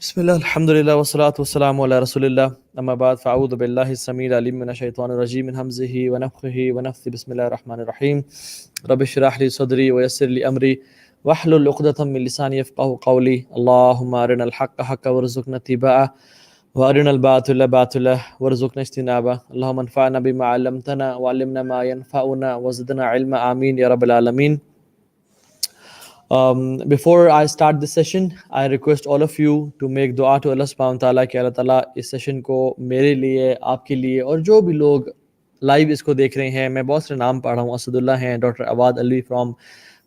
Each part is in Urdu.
بسم الله الحمد لله والصلاة والسلام على رسول الله أما بعد فأعوذ بالله السميع العليم من الشيطان الرجيم من همزه ونفخه ونفثه بسم الله الرحمن الرحيم رب اشرح لي صدري ويسر لي أمري واحلل عقدة من لساني يفقهوا قولي اللهم أرنا الحق حقا وارزقنا اتباعه وأرنا الباطل باطلا وارزقنا اجتنابه اللهم انفعنا بما علمتنا وعلمنا ما ينفعنا وزدنا علما آمين يا رب العالمين. Before I start this session, I request all of you to make dua to Allah subhanahu wa ta'ala کہ اللہ تعالیٰ اس سیشن کو میرے لیے, آپ کے لیے اور جو بھی لوگ لائیو اس کو دیکھ رہے ہیں, میں بہت سے نام پڑھ رہا ہوں, اسد اللہ ہیں, ڈاکٹر عواد علوی فرام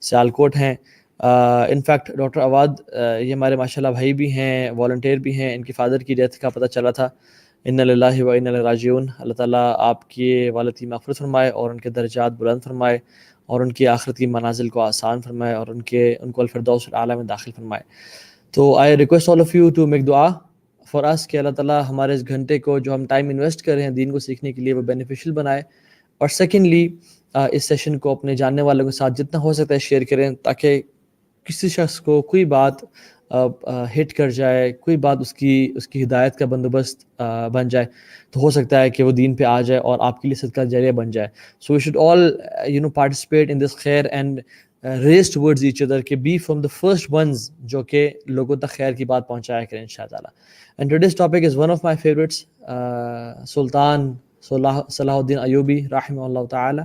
سیالکوٹ ہیں. انفیکٹ ڈاکٹر عواد یہ ہمارے ماشاءاللہ بھائی بھی ہیں, والنٹیئر بھی ہیں. ان کی فادر کی ڈیتھ کا پتہ چلا تھا. انا للہ و انا الیہ راجعون. اللہ تعالیٰ آپ کے والد کی مغفرت فرمائے اور ان کے درجات بلند فرمائے اور ان کی آخرت کی منازل کو آسان فرمائے اور ان کو الفردوس الاعلیٰ میں داخل فرمائے. تو I request all of you to make دعا فار اس کہ اللہ تعالیٰ ہمارے اس گھنٹے کو جو ہم ٹائم انویسٹ کر رہے ہیں دین کو سیکھنے کے لیے وہ بینیفیشیل بنائے. اور سیکنڈلی اس سیشن کو اپنے جاننے والوں کے ساتھ جتنا ہو سکتا ہے شیئر کریں تاکہ کسی شخص کو کوئی بات ہٹ کر جائے, کوئی بات اس کی ہدایت کا بندوبست بن جائے تو ہو سکتا ہے کہ وہ دین پہ آ جائے اور آپ کے لیے صدقہ جاریہ بن جائے. سو we should all participate in this خیر and raise towards each other کہ be from the first ones جو کہ لوگوں تک خیر کی بات پہنچایا کریں انشاء اللہ. And today's topic is one of my favourites, Sultan صلاح الدین ایوبی رحمہ اللہ تعالی.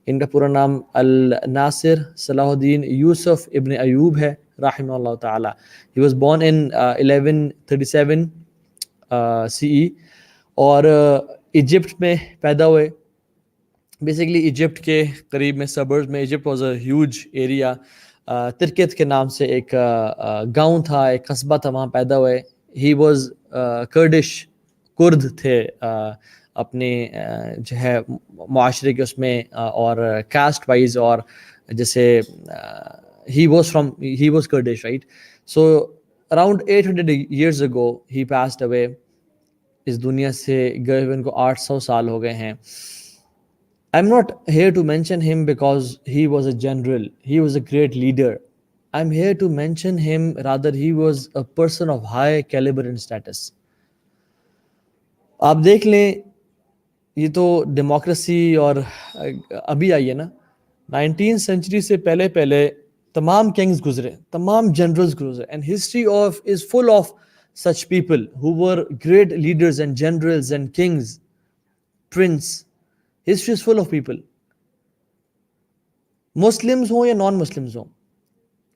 ان کا پورا نام الناصر صلاح الدین یوسف ابن ایوب ہے رحمہ اللہ تعالی. He was born in 1137 CE اور ایجپٹ میں پیدا ہوئے. بیسیکلی ایجپٹ کے قریب میں سبرز میں, Egypt was a huge area. ترکت کے نام سے ایک گاؤں تھا, ایک قصبہ تھا, وہاں پیدا ہوئے. ہی واز کرڈش, کرد تھے اپنے جو ہے معاشرے کے اس میں, اور کاسٹ وائز, اور جیسے he was Kurdish, right? So around 800 years ago he passed away. اس دنیا سے گئے ہوئے ان کو 800 سال ہو گئے ہیں. I'm not here to mention him because he was a general, he was a great leader. I'm here to mention him rather he was a person of high caliber and status. آپ دیکھ لیں, یہ تو ڈیموکریسی اور ابھی آئی ہے نا, 19th سینچری سے پہلے تمام کنگز گزرے, تمام جنرلز گزرے, and history of is full of such people who were great leaders and generals and kings, prince. History is full of people, Muslims ہوں یا نان مسلمز ہوں.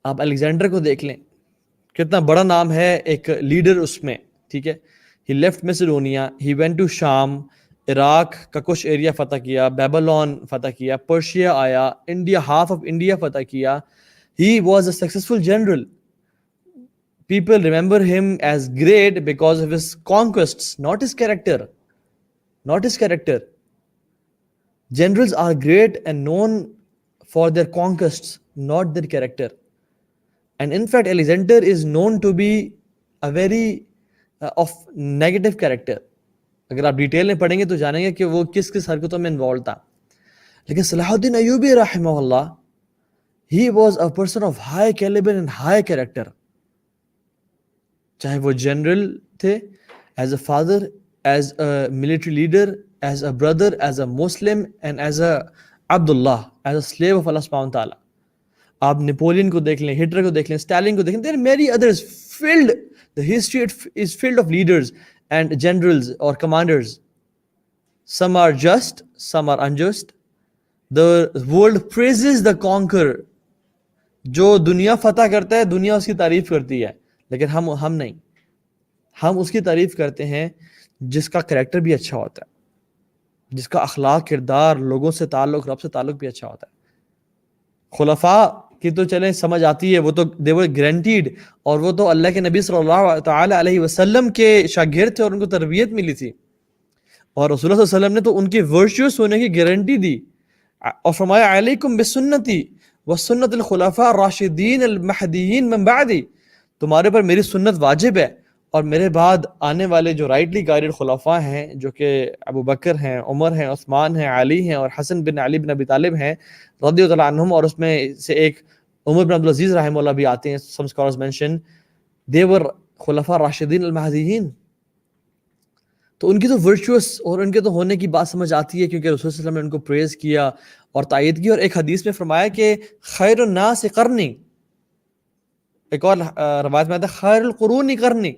آپ الیگزینڈر کو دیکھ لیں, کتنا بڑا نام ہے, ایک لیڈر اس میں, ٹھیک ہے. He left Macedonia, he went to شام, عراق کا کچھ ایریا فتح کیا, بیبلون فتح کیا, پرشیا آیا, انڈیا, ہاف آف انڈیا فتح کیا. He was a successful general. People remember him as great because of his conquests, not his character. Not his character. Generals are great and known for their conquests, not their character. And in fact, Alexander is known to be a very of negative character. اگر آپ ڈیٹیل میں پڑھیں گے تو جانیں گے کہ وہ کس کس حرکتوں میں انوالو تھا. لیکن صلاح الدین ایوبی رحمہ اللہ, he was a person of high caliber and high character. چاہے وہ جنرل تھے, as a father, as a military leader, as a brother, as a Muslim, and as a Abdullah, as a slave of Allah subhanahu wa ta'ala. آپ نیپولین کو دیکھ لیں, ہٹلر کو دیکھ لیں, اسٹالن کو دیکھ لیں. There are many others filled. The history is filled of leaders and generals or commanders. Some are just, some are unjust. The world praises the conqueror. جو دنیا فتح کرتا ہے دنیا اس کی تعریف کرتی ہے, لیکن ہم نہیں. ہم اس کی تعریف کرتے ہیں جس کا کریکٹر بھی اچھا ہوتا ہے, جس کا اخلاق, کردار, لوگوں سے تعلق, رب سے تعلق بھی اچھا ہوتا ہے. خلفاء کی تو چلیں سمجھ آتی ہے, وہ تو they were guaranteed, اور وہ تو اللہ کے نبی صلی اللہ تعالی علیہ وسلم کے شاگرد تھے اور ان کو تربیت ملی تھی, اور رسول اللہ صلی اللہ علیہ وسلم نے تو ان کی ورچوس ہونے کی گارنٹی دی اور فرمایا علیکم بسنتی وسنت الخلفاء الراشدین المہدیین من بعدی, تمہارے پر میری سنت واجب ہے اور میرے بعد آنے والے جو رائٹلی گائیڈڈ خلفاء ہیں جو کہ ابو بکر ہیں, عمر ہیں, عثمان ہیں, علی ہیں اور حسن بن علی بن ابی طالب ہیں رضی اللہ عنہم, اور اس میں سے ایک عمر بن عبدالعزیز رحمہ اللہ بھی آتے ہیں. some scholars mention they were خلفاء راشدین المہدیین. تو ان کی تو ورچوس اور ان کے تو ہونے کی بات سمجھ آتی ہے، کیونکہ رسول صلی اللہ علیہ وسلم نے ان کو پریز کیا اور تائید کی. اور ایک حدیث میں فرمایا کہ خیر الناس قرنی، ایک اور روایت میں آتا ہے خیر القرون قرنی،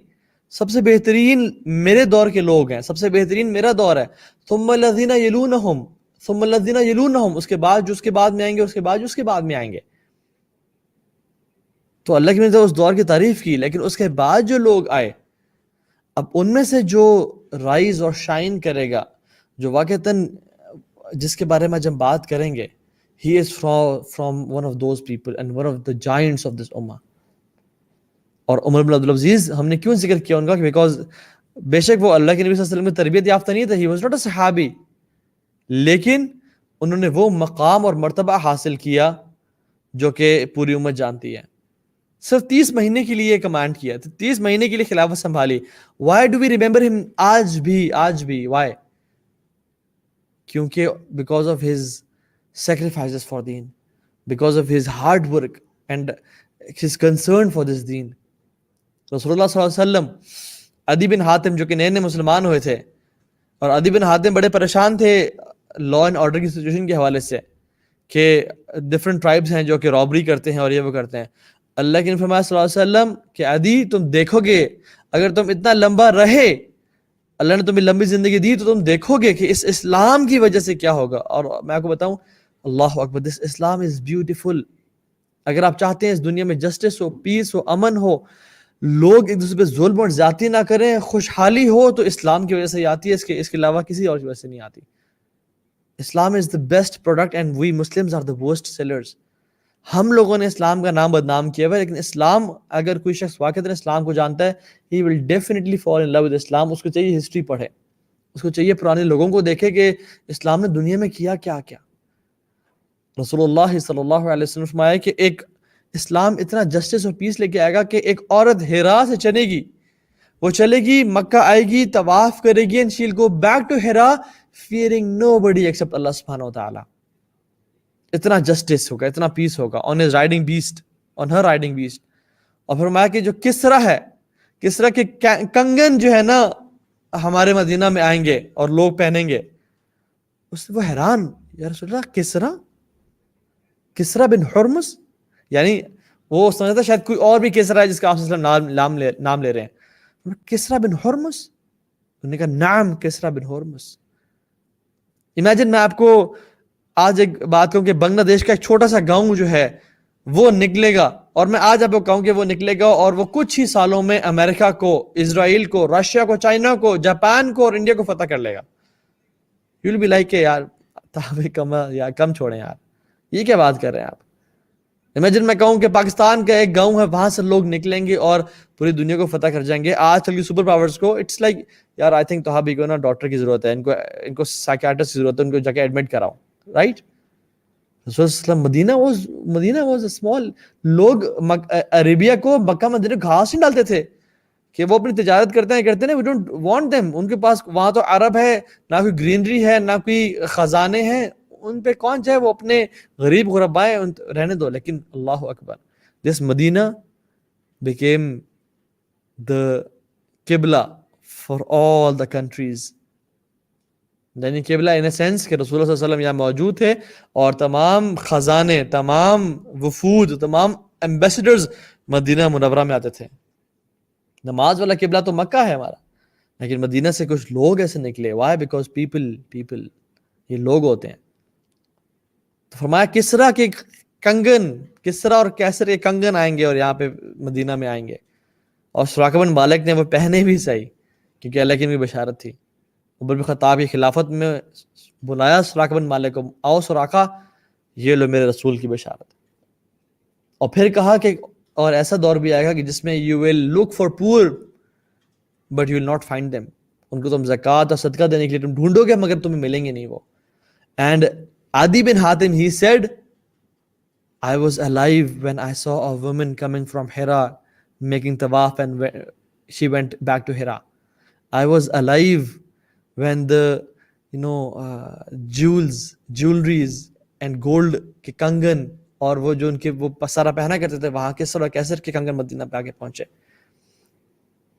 سب سے بہترین میرے دور کے لوگ ہیں، سب سے بہترین میرا دور ہے. ثم الذین یلونہم، ثم الذین یلونہم، اس کے بعد جو اس کے بعد میں آئیں گے، اس کے بعد جو اس کے بعد میں آئیں گے. تو اللہ کی نے اس دور کی تعریف کی، لیکن اس کے بعد جو لوگ آئے، اب ان میں سے جو رائز اور شائن کرے گا، جو واقعتاً جس کے بارے میں جب بات کریں گے، he is from one of those people and one of the giants of this ummah. اور عمر بن عبدالعزیز ہم نے کیوں ذکر کیا ان کا؟ بیکاز بے شک وہ اللہ کے نبی صلی اللہ علیہ وسلم میں تربیت یافتہ نہیں تھا، he was not a صحابی، لیکن انہوں نے وہ مقام اور مرتبہ حاصل کیا جو کہ پوری امت جانتی ہے. صرف 30 مہینے کے لیے کمانڈ کیا، 30 مہینے کے لیے خلافت سنبھالی. وائی ڈو وی ریمبر ہم آج بھی وائی؟ کیونکہ because of his sacrifices for deen, because of his hard work and his concern for this deen. رسول اللہ صلی اللہ علیہ وسلم، عدی بن حاتم جو کہ نئے مسلمان ہوئے تھے، اور عدی بن حاتم بڑے پریشان تھے لا اینڈ آرڈر کی سچویشن کے حوالے سے کہ ڈفرنٹ ٹرائبس ہیں جو کہ رابری کرتے ہیں اور یہ وہ کرتے ہیں. اللہ کے نبی فرمایا صلی اللہ علیہ وسلم کہ عدی تم دیکھو گے، اگر تم اتنا لمبا رہے، اللہ نے تمہیں لمبی زندگی دی، تو تم دیکھو گے کہ اس اسلام کی وجہ سے کیا ہوگا. اور میں آپ کو بتاؤں، اللہ اکبر، دس اسلام از بیوٹیفل. اگر آپ چاہتے ہیں اس دنیا میں جسٹس ہو، پیس ہو، امن ہو، لوگ ایک دوسرے پہ ظلم اور زیادتی نہ کریں، خوشحالی ہو، تو اسلام کی وجہ سے ہی آتی ہے، اس کے علاوہ کسی اور کی وجہ سے نہیں آتی. Islam is the best product and we Muslims are the worst sellers. ہم لوگوں نے اسلام کا نام بدنام کیا ہوا ہے، لیکن اسلام، اگر کوئی شخص واقعی اسلام کو جانتا ہے، he will definitely fall in love with اسلام. اس کو چاہیے ہسٹری پڑھے، اس کو چاہیے پرانے لوگوں کو دیکھے کہ اسلام نے دنیا میں کیا کیا کیا. رسول اللہ صلی اللہ علیہ وسلم فرمایا کہ ایک اسلام اتنا جسٹس اور پیس لے کے آئے گا کہ ایک عورت ہیرا سے چلے گی، وہ چلے گی، مکہ آئے گی، طواف کرے گی، and she'll go back to Hira fearing nobody except اللہ سبحانہ وتعالی. اتنا جسٹس ہوگا، اتنا پیس ہوگا on his riding beast, on her riding beast. اور فرمایا کہ جو کسرا ہے، کسرا کے کنگن جو ہے نا ہمارے مدینہ میں آئیں گے اور لوگ پہنیں گے. اس سے وہ حیران، یا رسول اللہ کسرا بن حرمز، یعنی وہ سمجھتا شاید کوئی اور بھی کسرا ہے جس کا آپ صلی اللہ علیہ وسلم نام لے رہے ہیں. کسرا بن حرمز؟ انہوں نے کہا نعم کسرا بن حرمز. امیجن میں آپ کو آج ایک بات کہوں کہ بنگلہ دیش کا ایک چھوٹا سا گاؤں جو ہے وہ نکلے گا، اور میں آج آپ کو کہوں کہ وہ نکلے گا اور وہ کچھ ہی سالوں میں امریکہ کو، اسرائیل کو، رشیا کو، چائنا کو، جاپان کو اور انڈیا کو فتح کر لے گا. یو ول بی لائک کہ یار کم چھوڑیں یار، یہ کیا بات کر رہے ہیں آپ. امیجن میں کہوں کہ پاکستان کا ایک گاؤں ہے، وہاں سے لوگ نکلیں گے اور پوری دنیا کو فتح کر جائیں گے. آج کل کی سپر پاورز کو اٹس لائک یار آئی تھنک توحا بھی کو نا ڈاکٹر کی ضرورت ہے، ان کو سائیکیاٹرسٹ کی ضرورت ہے، ان کو جا کے ایڈمٹ کراؤ، رائٹ. رسول اللہ علیہ وسلم مدینہ واز اے اسمال. لوگ عربیہ کو، مکہ مدینہ گھاس نہیں ڈالتے تھے کہ وہ اپنی تجارت کرتے ہیں، وی ڈونٹ وانٹ دیم. ان کے پاس وہاں تو عرب ہے، نہ کوئی گرینری ہے، نہ کوئی خزانے ہیں، ان پہ کون چاہے وہ اپنے غریب غربائیں رہنے دو. لیکن اللہ اکبر، دس مدینہ became the قبلہ for all the countries. یعنی قبلہ ان اے سینس کہ رسول اللہ صلی اللہ علیہ وسلم یہاں موجود تھے اور تمام خزانے، تمام وفود، تمام ایمبیسڈرز مدینہ منورہ میں آتے تھے. نماز والا قبلہ تو مکہ ہے ہمارا، لیکن مدینہ سے کچھ لوگ ایسے نکلے. وائی؟ بیکاز پیپل یہ لوگ ہوتے ہیں. تو فرمایا کسرا کے کنگن، کسرا اور کیسر کے کنگن آئیں گے اور یہاں پہ مدینہ میں آئیں گے. اور سراقہ بن مالک نے وہ پہنے بھی صحیح، کیونکہ اللہ کی بھی بشارت تھی. عمر بن خطاب کی خلافت میں بلایا سراقہ بن مالک کو، آؤ سراقہ، یہ لو میرے رسول کی بشارت. اور پھر کہا کہ اور ایسا دور بھی آئے گا کہ جس میں you will look for poor but you will not find them. ان کو تم زکوٰۃ اور صدقہ دینے کے لیے تم ڈھونڈو گے مگر تمہیں ملیں گے نہیں وہ. اینڈ عدی بن حاتم he said I was alive when I saw a woman coming from Hira making tawaf and she went back to Hira. I was alive when the jewelries and gold کے کنگن اور وہ جو ان کے وہ سارا پہنا کرتے تھے وہاں کے سارا کیسر کے کنگن مدینہ پہ آگے پہنچے.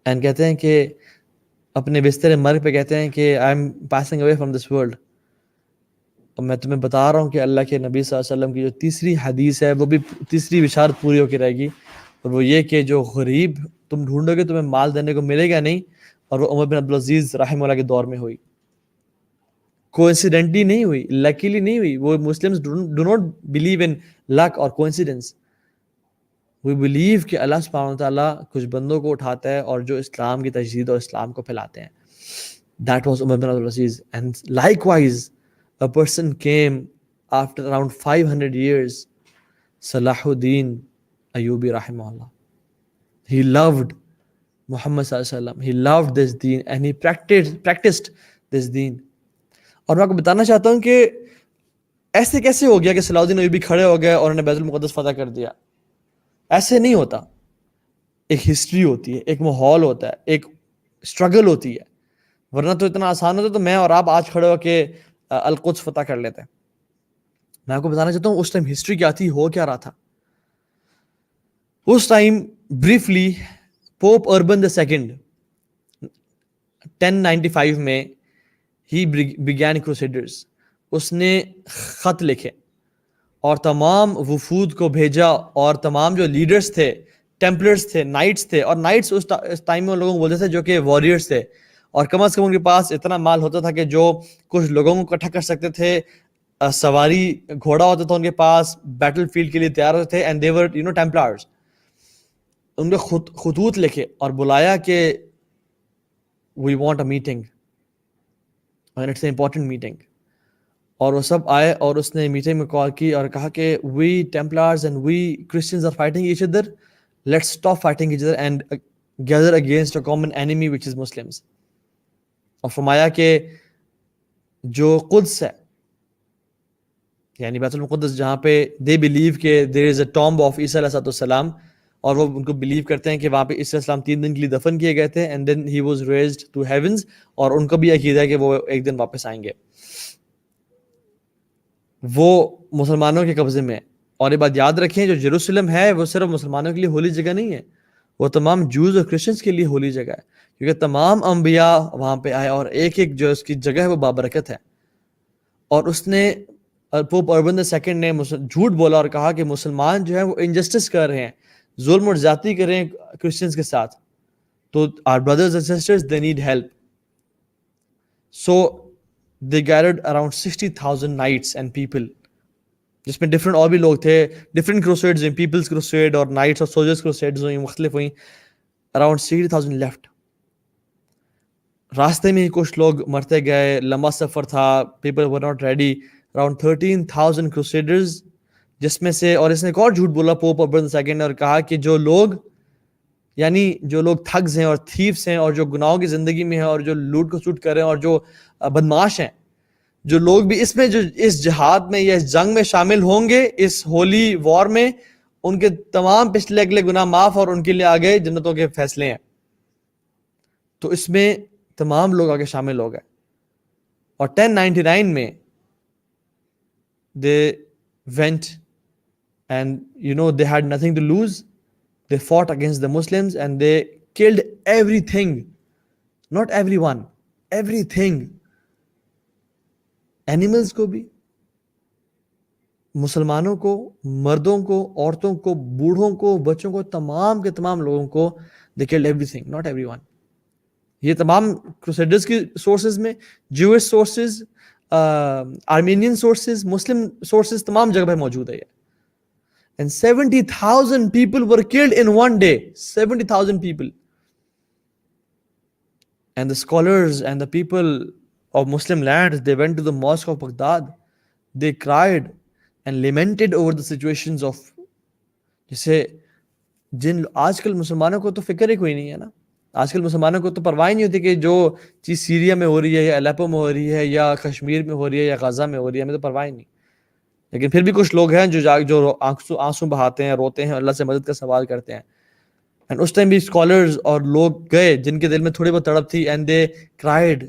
اینڈ کہتے ہیں کہ اپنے بستر مرگ پہ کہتے ہیں کہ I am passing away from this world. اور میں تمہیں بتا رہا ہوں کہ اللہ کے نبی صلی اللہ علیہ وسلم کی جو تیسری حدیث ہے وہ بھی تیسری بشارت پوری ہو کے رہے گی, اور وہ یہ کہ جو غریب تم ڈھونڈو گے تمہیں مال دینے کو ملے گا نہیں, اور وہ عمر بن عبدالعزیز رحمہ اللہ کے دور میں ہوئی. کوئنسیڈنٹلی نہیں ہوئی, لکیلی نہیں ہوئی. وہ Muslims do not believe in luck اور کوئنسیڈنس. وی بلیو کہ اللہ سبحانہ وتعالیٰ کچھ بندوں کو اٹھاتا ہے اور جو اسلام کی تجدید اور اسلام کو پھیلاتے ہیں. That was Umar bin Abdul Aziz. And likewise, a person came after around 500 years, Salahuddin Ayyubi rahimahullah. He loved Muhammad sallallahu alaihi wasallam. He loved this deen and he practiced this deen. اور میں آپ کو بتانا چاہتا ہوں کہ ایسے کیسے ہو گیا کہ صلاح الدین ایوبی کھڑے ہو گئے اور انہوں نے بیت المقدس فتح کر دیا. ایسے نہیں ہوتا. ایک ہسٹری ہوتی ہے, ایک ماحول ہوتا ہے, ایک اسٹرگل ہوتی ہے. ورنہ تو اتنا آسان ہوتا تو میں اور آپ آج کھڑے ہو کے القدس فتح کر لیتے ہیں. میں آپ کو بتانا چاہتا ہوں اس ٹائم ہسٹری کیا تھی, ہو کیا رہا تھا. اس time briefly Pope Urban the second 1095 میں ہی began crusaders. اس نے خط لکھے اور تمام وفود کو بھیجا, اور تمام جو لیڈرز تھے, ٹیمپلرز تھے, نائٹس تھے, اور نائٹس اس ٹائم میں لوگوں کو بولتے تھے جو کہ وارئرز تھے, اور کم از کم ان کے پاس اتنا مال ہوتا تھا کہ جو کچھ لوگوں کو اکٹھا کر سکتے تھے. سواری گھوڑا ہوتا تھا ان کے پاس, بیٹل فیلڈ کے لیے تیار ہوتے تھے, اینڈ دے ور ٹیمپلرز. ان کے خطوط لکھے اور بلایا کہ we want a meeting and it's a important meeting. اور وہ سب آئے اور اس نے میٹنگ میں کال کی اور کہا کہ we Templars and we Christians are fighting each other, let's stop fighting each other and gather against a common enemy which is Muslims. اور فرمایا کہ جو قدس ہے, یعنی بیت المقدس, جہاں پہ دے بلیو کہ دیر از اے ٹامب آف عیسیٰ علیہ السلام, اور وہ ان کو بلیو کرتے ہیں کہ وہاں پہ عیسیٰ علیہ السلام 3 دن کے لیے دفن کیے گئے تھے, and then he was raised to heavens, اور ان کا بھی عقیدہ ہے کہ وہ ایک دن واپس آئیں گے. وہ مسلمانوں کے قبضے میں. اور یہ بات یاد رکھیں, جو جیروسلم ہے وہ صرف مسلمانوں کے لیے ہولی جگہ نہیں ہے, وہ تمام جوز اور کرسچنس کے لیے ہولی جگہ ہے, کیونکہ تمام انبیاء وہاں پہ آئے, اور ایک ایک جو اس کی جگہ ہے وہ بابرکت ہے. اور اس نے پوپ اربن II نے جھوٹ بولا اور کہا کہ مسلمان جو ہیں وہ انجسٹس کر رہے ہیں, ظلم اور زیادتی کر رہے ہیں کرسچنس کے ساتھ, تو our brothers and sisters they need help. So they gathered around 60,000 knights and people, جس میں ڈفرینٹ اور بھی لوگ تھے, ڈفرینٹ کروسیڈز ہوئیں, پیپلز کروسیڈ اور نائٹس اور سولجرز کروسیڈز ہوئیں, مختلف ہوئیں. Around 60,000 left. راستے میں ہی کچھ لوگ مرتے گئے, لمبا سفر تھا, people were not ready. Around 13,000 crusaders, جس میں سے, اور اس نے ایک اور جھوٹ بولا پوپ اربن II نے, اور کہا کہ جو لوگ, یعنی جو لوگ تھگز ہیں اور تھیفس ہیں اور جو گناہوں کی زندگی میں ہیں اور جو لوٹ کو سوٹ کر رہے ہیں اور جو بدماش ہیں, جو لوگ بھی اس میں جو اس جہاد میں یا اس جنگ میں شامل ہوں گے, اس ہولی وار میں, ان کے تمام پچھلے اگلے گناہ معاف اور ان کے لیے آگے جنتوں کے فیصلے ہیں. تو اس میں تمام لوگ آگے شامل ہو گئے. اور 1099 میں they went and they had nothing to lose. They fought against the Muslims and they killed everything, not everyone, everything. Animals کو بھی, مسلمانوں کو, مردوں کو, عورتوں کو, بوڑھوں کو, بچوں کو, تمام کے تمام لوگوں کو they killed everything, not everyone. یہ تمام کروسیڈرز کی سورسز میں, جوئش سورسز, آرمینین سورسز, مسلم سورسز, تمام جگہ پہ موجود ہے یہ. And 70,000 people were killed in one day. 70,000 people. And the scholars and the people of Muslim lands, they went to the mosque of Baghdad. They cried and lamented over the situations of, جیسے جن آج کل مسلمانوں کو تو فکر ہی کوئی نہیں ہے نا. آج کل مسلمانوں کو تو پرواہ نہیں ہوتی کہ جو چیز سیریا میں ہو رہی ہے یا الیپو میں ہو رہی ہے یا کشمیر میں ہو رہی ہے یا غزہ میں ہو رہی ہے, ہمیں تو پرواہ نہیں. لیکن پھر بھی کچھ لوگ ہیں جو آنسو بہاتے ہیں, روتے ہیں, اللہ سے مدد کا سوال کرتے ہیں. اینڈ اس ٹائم بھی اسکالرز اور لوگ گئے جن کے دل میں تھوڑی بہت تڑپ تھی, and they cried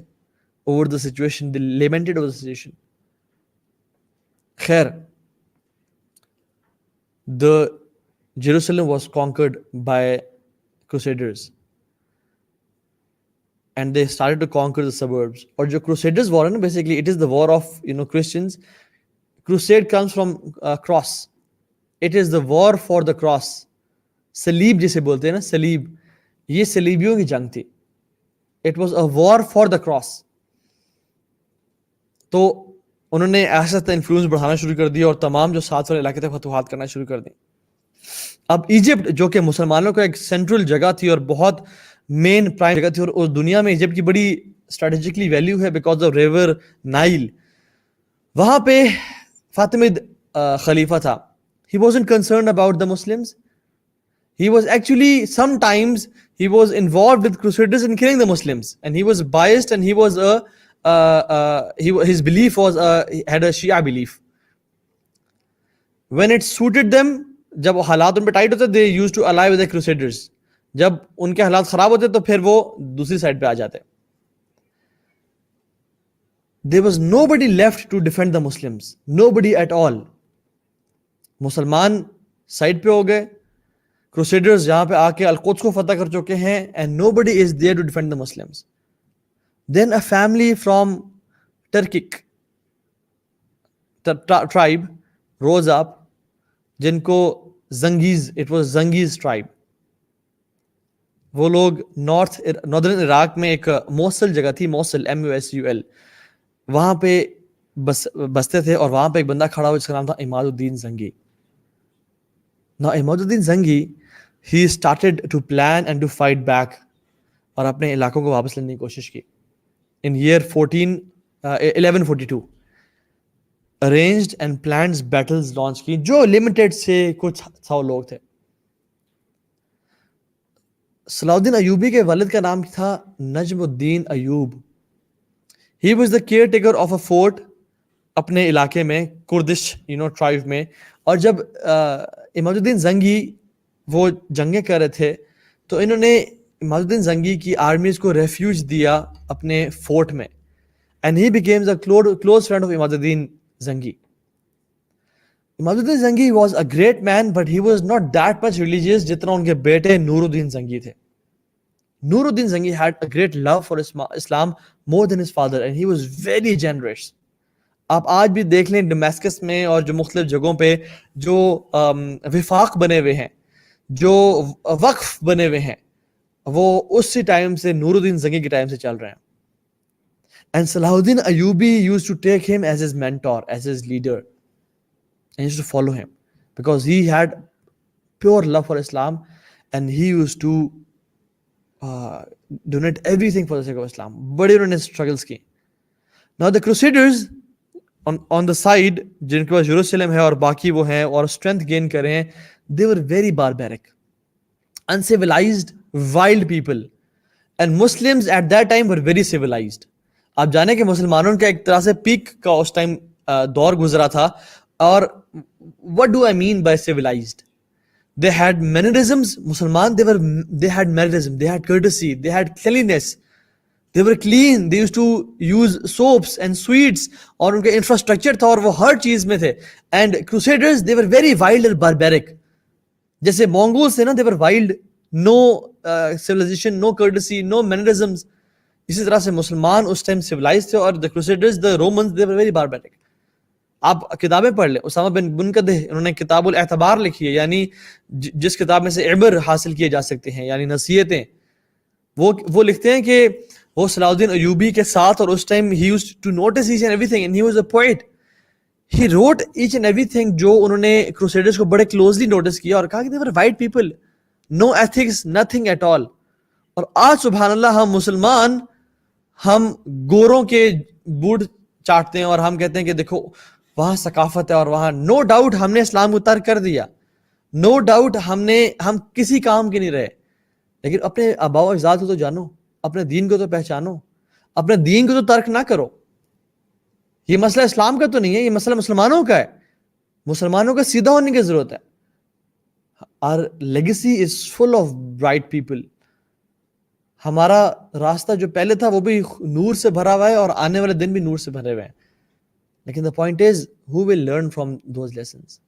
over the situation, they lamented over the situation. خیر, the Jerusalem was conquered by crusaders. and they started to conquer the suburbs. اور جو Crusaders war ہے نا, basically it is the war of Christians. Crusade comes from cross. It is the war for the cross. سلیب جسے بولتے ہیں نا, سلیب, یہ سلیبیوں کی جنگ تھی. It was a war for the cross. تو انہوں نے ایسا انفلوئنس بڑھانا شروع کر دیا اور تمام جو ساتھ والے علاقے تھے فتوحات کرنا شروع کر دی. اب ایجپٹ جو کہ مسلمانوں کا ایک سینٹرل جگہ تھی اور بہت مین پرائم جگہ تھی, اور اس دنیا میں ایجپٹ کی بڑی اسٹریٹجکلی ویلیو ہے بیکاز آف ریور نائل, وہاں پہ فاطمید خلیفہ تھا. He wasn't concerned about the Muslims. He was actually, sometimes he was involved with Crusaders in killing the Muslims, and he was biased, and he was his belief was had a Shia belief. When it suited them, جب حالات ان پہ ٹائٹ ہوتے, they used to ally with the Crusaders. جب ان کے حالات خراب ہوتے تو پھر وہ دوسری سائڈ پہ آ جاتے. There was nobody left to defend the Muslims. Nobody at all. مسلمان سائڈ پہ ہو گئے, Crusaders یہاں پہ آ کے القدس کو فتح کر چکے ہیں, and nobody is there to defend the Muslims. Then a family from Turkic tribe rose up, جن کو زنگیز, it was زنگیز tribe. وہ لوگ ناردرن عراق میں ایک موصل جگہ تھی, موصل MUSUL, وہاں پہ بستے تھے, اور وہاں پہ ایک بندہ کھڑا ہوا جس کا نام تھا عماد الدین زنگی. Now Imad Uddin Zangi, he started to plan and to fight back, اور اپنے علاقوں کو واپس لینے کی کوشش کی. In year 1142 arranged and planned battles launch کی, جو limited سے کچھ 100 لوگ تھے. صلاح الدین ایوبی کے والد کا نام تھا نجم الدین Ayub. He was the caretaker of a fort اپنے علاقے میں, کردش ٹرائب میں. اور جب عماد الدین زنگی وہ جنگیں کر رہے تھے تو انہوں نے عماد الدین زنگی کی آرمیز کو ریفیوج دیا اپنے فورٹ میں, and he became the close friend of Imad Uddin Zangi. Imad Uddin Zangi was a great man, but he was not that much religious جتنا ان کے بیٹے نور الدین زنگی تھے. نور الدین زنگی had a great love for Islam more than his father, and he was very generous. آپ آج بھی دیکھ لیں ڈمیسکس میں اور جو مختلف جگہوں پہ جو وفاق بنے ہوئے ہیں, جو وقف بنے ہوئے ہیں, وہ اسی ٹائم سے نور الدین زنگی کے ٹائم سے چل رہے ہیں. And Salahuddin Ayyubi used to take him as his mentor, as his leader, and used to follow him because he had pure love for Islam, and he used to donate everything for the sake of Islam. بڑے انہوں نے struggles کی. Now the Crusaders on the side, جن کے پاس یروشلم ہے اور باقی وہ ہیں اور اسٹرینتھ گین کر رہے ہیں, they were very barbaric, uncivilized, wild people, and Muslims at that time were very civilized. آپ جانے کہ مسلمانوں کا ایک طرح سے پیک کا اس ٹائم دور گزرا تھا. اور what do I mean by civilized? They had mannerisms. مسلمان they had mannerism, they had courtesy, they had cleanliness, they were clean, they used to use soaps and sweets, اور ان کا انفراسٹرکچر تھا اور وہ ہر چیز میں تھے. And Crusaders, they were very wild and barbaric. جیسے Mongols تھے نا, they were wild, no civilization, no courtesy, no mannerisms. اسی طرح سے مسلمان اس ٹائم civilized تھے, اور the Crusaders, the Romans, they were very barbaric. آپ کتابیں پڑھ لیں, اسامہ بن منقدہ انہوں نے کتاب الاعتبار لکھی ہے, یعنی جس کتاب میں سے عبر حاصل کیے جا سکتے ہیں, یعنی نصیحتیں. وہ لکھتے ہیں کہ وہ صلاح الدین ایوبی کے ساتھ, اور اس time he used to notice each and everything, and he was a poet. He wrote each and everything جو انہوں نے Crusaders کو بڑے closely notice کیا, اور کہا کہ they were white people, no ethics, nothing at all. اور آج سبحان اللہ ہم مسلمان, ہم گوروں کے بوٹ چاٹتے ہیں اور ہم کہتے ہیں کہ دیکھو وہاں ثقافت ہے, اور وہاں نو ڈاؤٹ ہم نے اسلام کو ترک کر دیا, نو ڈاؤٹ ہم کسی کام کے نہیں رہے, لیکن اپنے آباء و اجداد کو تو جانو, اپنے دین کو تو پہچانو, اپنے دین کو تو ترک نہ کرو. یہ مسئلہ اسلام کا تو نہیں ہے, یہ مسئلہ مسلمانوں کا ہے. مسلمانوں کا سیدھا ہونے کی ضرورت ہے. Our legacy is full of bright people. ہمارا راستہ جو پہلے تھا وہ بھی نور سے بھرا ہوا ہے, اور آنے والے دن بھی نور سے بھرے ہوئے ہیں. لیکن the point is, who will learn from those lessons?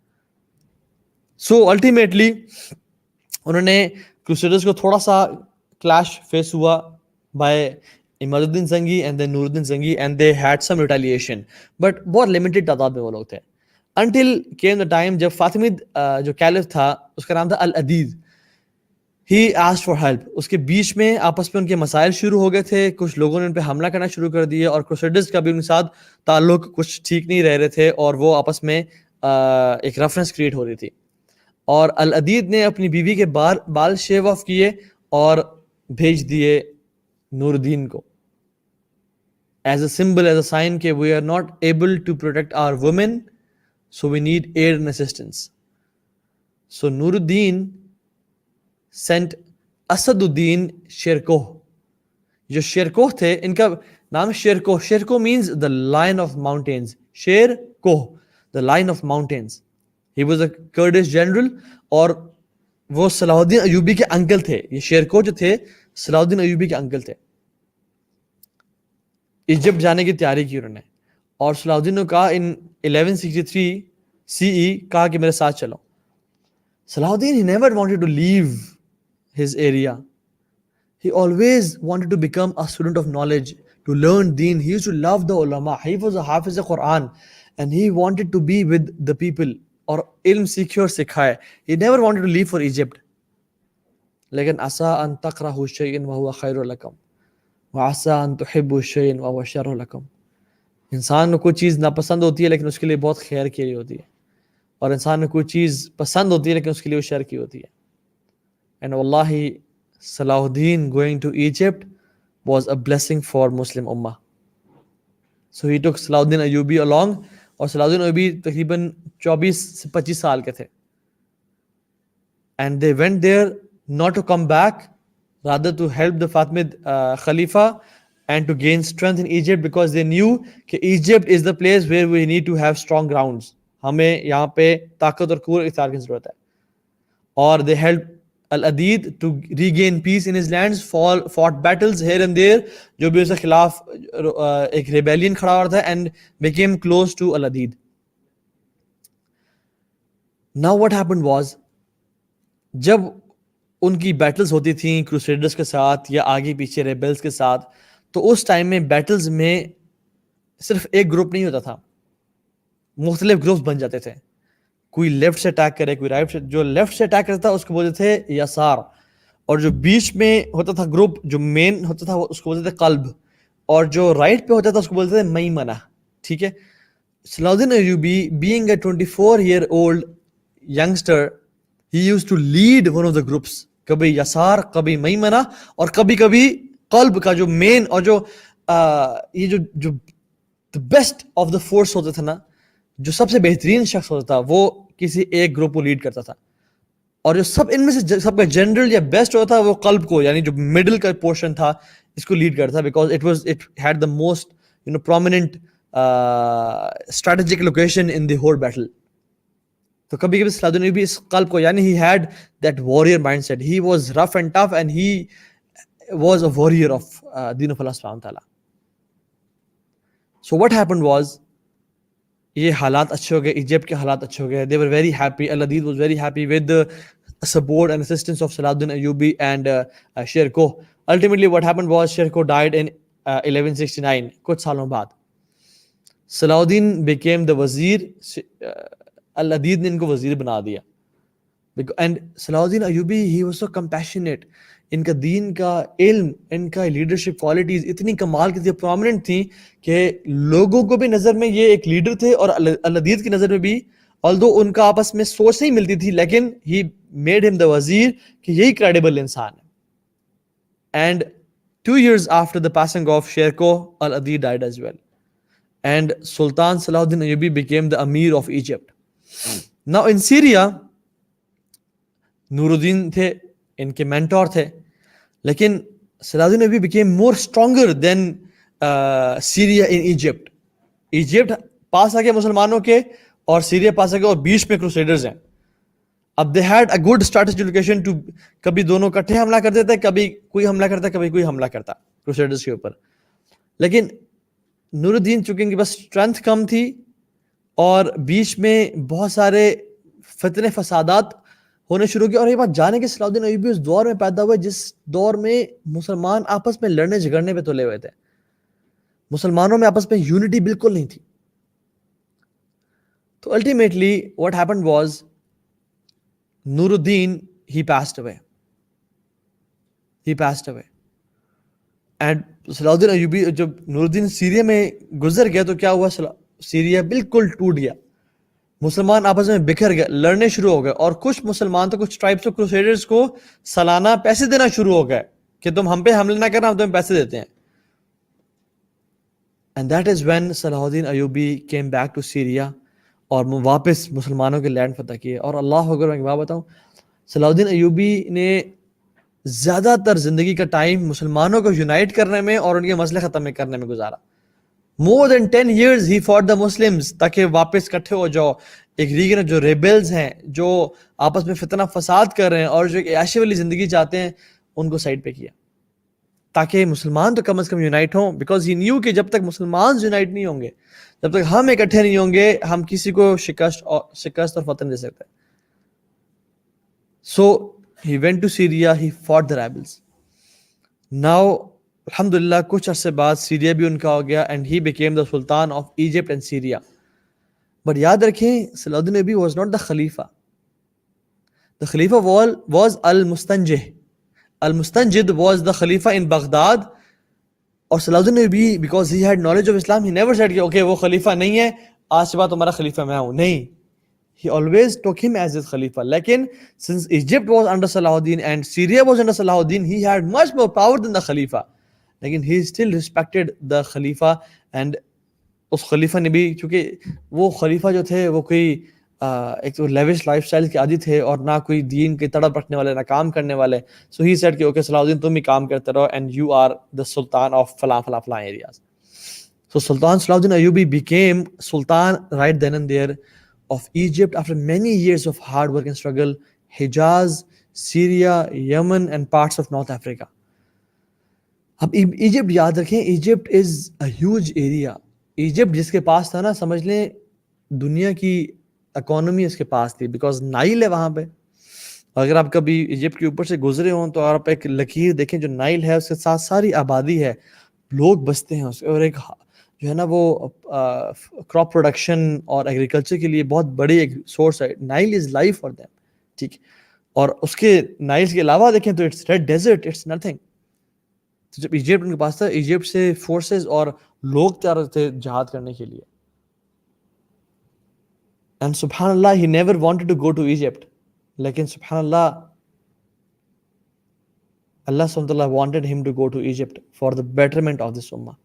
So ultimately انہوں نے Crusaders کو تھوڑا سا کلیش فیس ہوا, by Imaduddin Zangi and then Nuruddin Zangi, and they had some retaliation, but بہت limited تعداد میں وہ لوگ تھے. Until came the time جب فاطمید جو کیلف تھا اس کا نام تھا العدید. He asked for help. اس کے بیچ میں آپس میں ان کے مسائل شروع ہو گئے تھے, کچھ لوگوں نے ان پہ حملہ کرنا شروع کر دیے, اور کروسیڈرز کا بھی ان کے ساتھ تعلق کچھ ٹھیک نہیں رہ رہے تھے, اور وہ آپس میں ایک رفنس کریٹ ہو رہی تھی. اور العدید نے اپنی بیوی کے بال شیو آف کیے اور بھیج دیے نور الدین کو, as a symbol, as a sign کہ we are not able to protect our women, so we need aid and assistance. So Nuruddin sent Asad الدین شیرکوہ. جو شیرکوہ تھے, ان کا نام Shirkuh, Shirkuh means the lion of mountains, Shirkuh the lion of mountains. He was a Kurdish general, اور وہ صلاح الدین ایوبی کے انکل تھے. یہ شیرکوہ جو تھے صلاح الدین ایوبی کے انکل تھے. ایجپٹ جانے کی تیاری کی انہوں نے, اور صلاح الدین نے کہا ان 1163 CE کہا کہ میرے ساتھ چلو. Salahuddin, he never wanted to leave his area. He always wanted to become a student of knowledge, to learn deen. He used to love the ulama. He was a hafiz of Quran, and he wanted to be with the people, اور علم سیکھے اور سکھائے. He never wanted to leave for Egypt. لیکن عسى أن تكرهوا شيئا وهو خير لكم وعسى أن تحبوا شيئا وهو شر لكم. انسان کو کوئی چیز ناپسند ہوتی ہے لیکن اس کے لیے بہت خیر کی ہوتی ہے, اور انسان میں کوئی چیز پسند ہوتی ہے لیکن اس کے لیے وہ شر کی ہوتی ہے. اینڈ واللہ Salahuddin going to Egypt was a blessing for Muslim Ummah. So he took Salahuddin Ayyubi along, اور Salahuddin Ayyubi تقریباً 24 سے 25 سال کے تھے. And they went there not to come back, rather to help the Fatimid Khalifa and to gain strength in Egypt, because they knew that Egypt is the place where we need to have strong grounds. ہمیں یہاں پہ طاقت اور قوت اختیار کی ضرورت ہے. اور they helped العدید to regain peace in his lands, fought battles here and there, جو بھی اس کے خلاف ایک ریبیلین کھڑا ہوا تھا, and became close to العدید. Now what happened was, جب ان کی بیٹلز ہوتی تھیں کروسیڈرز کے ساتھ یا آگے پیچھے ریبلز کے ساتھ, تو اس ٹائم میں بیٹلز میں صرف ایک گروپ نہیں ہوتا تھا, مختلف گروپس بن جاتے تھے. کوئی لیفٹ سے اٹیک کرے, کوئی رائٹ سے. جو لیفٹ سے اٹیک کرتا تھا اس کو بولتے تھے یسار, اور جو بیچ میں ہوتا تھا گروپ جو مین ہوتا تھا اس کو بولتے تھے قلب, اور جو رائٹ پہ ہوتا تھا اس کو بولتے تھے میمنہ. ٹھیک ہے. Salahuddin Ayyubi, being a 24-year-old youngster, he used to lead one of the groups, کبھی یسار, کبھی میمنہ, اور کبھی کبھی قلب کا جو مین, اور جو یہ جو the best of the force ہوتا تھا نا, جو سب سے بہترین شخص ہوتا تھا, وہ کسی ایک گروپ کو لیڈ کرتا تھا. اور جو سب ان میں سے سب کا جنرل یا بیسٹ ہوتا تھا, وہ قلب کو, یعنی جو مڈل کا پورشن تھا, اس کو لیڈ کرتا تھا, because it had the most prominent strategic location in the whole battle. تو کبھی کبھی صلاح الدین بھی اس قلب کو, یعنی he had that warrior mindset. He was rough and tough, and he was a warrior of deen of Allah subhanahu wa ta'ala. So what happened was, یہ حالات اچھے ہو گئے, ایجپٹ کے حالات اچھے ہو گئے. They were very happy. Al-Adid was very happy with the support and assistance of Salahuddin Ayyubi and Sherkoh. Ultimately what happened was, Sherkoh died in 1169. کچھ سالوں بعد Salahuddin became the وزیر. Al-Adid نے ان کو وزیر بنا دیا. And Salahuddin Ayyubi, he was so compassionate. ان کا دین کا علم, ان کا لیڈرشپ کوالٹیز اتنی کمال کی تھی, پرومیننٹ تھیں, کہ لوگوں کو بھی نظر میں یہ ایک لیڈر تھے, اور العدید کی نظر میں بھی, although ان کا آپس میں سوچ نہیں ملتی تھی, لیکن he made him the وزیر, کہ یہی کریڈیبل انسان ہے. And 2 years after the passing of Sherkoh, Al-Adid died as well. And Sultan Salahuddin Ayyubi became the Amir of Egypt. Now in Syria, Nuruddin تھے, ان کے مینٹور تھے, لیکن Salahuddin Ayyubi became more stronger than Syria in Egypt. Egypt پاس آ گئے مسلمانوں کے, اور سیریا پاس آ گئے, اور بیچ میں کروسیڈرز ہیں. اب they had a good strategic location to, کبھی دونوں کٹھے حملہ کر دیتے, کبھی کوئی حملہ کرتا, کبھی کوئی حملہ کرتا کروسیڈرز کے اوپر. لیکن نور الدین چونکہ ان کی بس اسٹرینتھ کم تھی, اور بیچ میں بہت سارے فتنے فسادات ہونے شروع کیا. اور یہ بات جانے کہ صلاح الدین ایوبی اس دور میں پیدا ہوئے جس دور میں مسلمان آپس میں لڑنے جھگڑنے پہ تلے ہوئے تھے. مسلمانوں میں آپس میں یونٹی بالکل نہیں تھی. تو ultimately what happened was Noor Uddin he passed away. And صلاح الدین ایوبی جب نور الدین سیریا میں گزر گیا تو کیا ہوا, سیریا بالکل ٹوٹ گیا. مسلمان آپس میں بکھر گئے, لڑنے شروع ہو گئے, اور کچھ مسلمان تو کچھ ٹرائبس آف کروسیڈرز کو سالانہ پیسے دینا شروع ہو گئے کہ تم ہم پہ حملے نہ کرنا, ہم تمہیں پیسے دیتے ہیں. اینڈ دیٹ از وین صلاح الدین ایوبی کیم بیک ٹو سیریا, اور واپس مسلمانوں کے لینڈ فتح کیے. اور اللہ اکبر, میں ایک بات بتاؤں, صلاح الدین ایوبی نے زیادہ تر زندگی کا ٹائم مسلمانوں کو یونائٹ کرنے میں اور ان کے مسئلے ختم کرنے میں گزارا. More than 10 years he fought the Muslims تاکہ واپس کٹھے ہو جاؤ. ایک ریجن جو ریبلز ہیں, جو آپس میں فتنہ فساد کر رہے ہیں اور جو ایک عیاشی والی زندگی چاہتے ہیں, ان کو سائڈ پہ کیا تاکہ مسلمان تو کم از کم یونائٹ ہوں. بیکاز ہی نیو کہ جب تک مسلمان یونائٹ نہیں ہوں گے, جب تک ہم اکٹھے نہیں ہوں گے, ہم کسی کو شکست اور فتح نہیں دے سکتے. So he went to Syria, he fought the rebels. Now الحمدللہ کچھ عرصے بعد سیریا بھی ان کا ہو گیا, and he became the sultan of Egypt and Syria. But یاد رکھیں, صلاح الدین ایوبی واز ناٹ دا خلیفہ. دا خلیفہ واز المستنجد واز دا خلیفہ ان بغداد. اور صلاح الدین ایوبی because he had knowledge of Islam, he never said کہ اوکے وہ خلیفہ نہیں ہے, آج کے بعد تمہارا خلیفہ میں ہوں. نہیں, he always took him as his khalifa. لیکن since Egypt was under Salahuddin and Syria was under Salahuddin, he had much more power than the khalifa. لیکن he still respected the khalifa, and اس خلیفہ نے بھی, چونکہ وہ خلیفہ جو تھے وہ کوئی ایک تو لیوش لائف سٹائل کے عادی تھے, اور نہ کوئی دین کے تڑپ رکھنے والے, نہ کام کرنے والے. سو ہی سیڈ کہ اوکے صلاح الدین تم ہی کام کرتے رہو, and you are the sultan of فلاں فلاں فلاں ایریاز. سو سلطان صلاح الدین ایوبی became sultan right then and there of Egypt after many years of hard work and struggle, Hijaz, Syria, Yemen and parts of North Africa. اب ایجپٹ یاد رکھیں, ایجپٹ از اے ہیوج ایریا. ایجپٹ جس کے پاس تھا نا, سمجھ لیں دنیا کی اکانومی اس کے پاس تھی, بیکاز نائل ہے وہاں پہ. اگر آپ کبھی ایجپٹ کے اوپر سے گزرے ہوں تو آپ ایک لکیر دیکھیں, جو نائل ہے اس کے ساتھ ساری آبادی ہے, لوگ بستے ہیں اس کے, اور ایک جو ہے نا وہ کراپ پروڈکشن اور ایگریکلچر کے لیے بہت بڑی ایک سورس ہے. Nile is life for them, ٹھیک. اور اس کے نائل کے علاوہ دیکھیں تو it's red desert, it's nothing. تو جب ایجپٹ ان کے پاس تھا, ایجپٹ سے فورسز اور لوگ تیار تھے جہاد کرنے کے لیے. اینڈ سبحان اللہ, he never wanted to go to Egypt, لیکن سبحان اللہ, اللہ سبحانہ وتعالی wanted him to go to Egypt for the betterment of this ummah.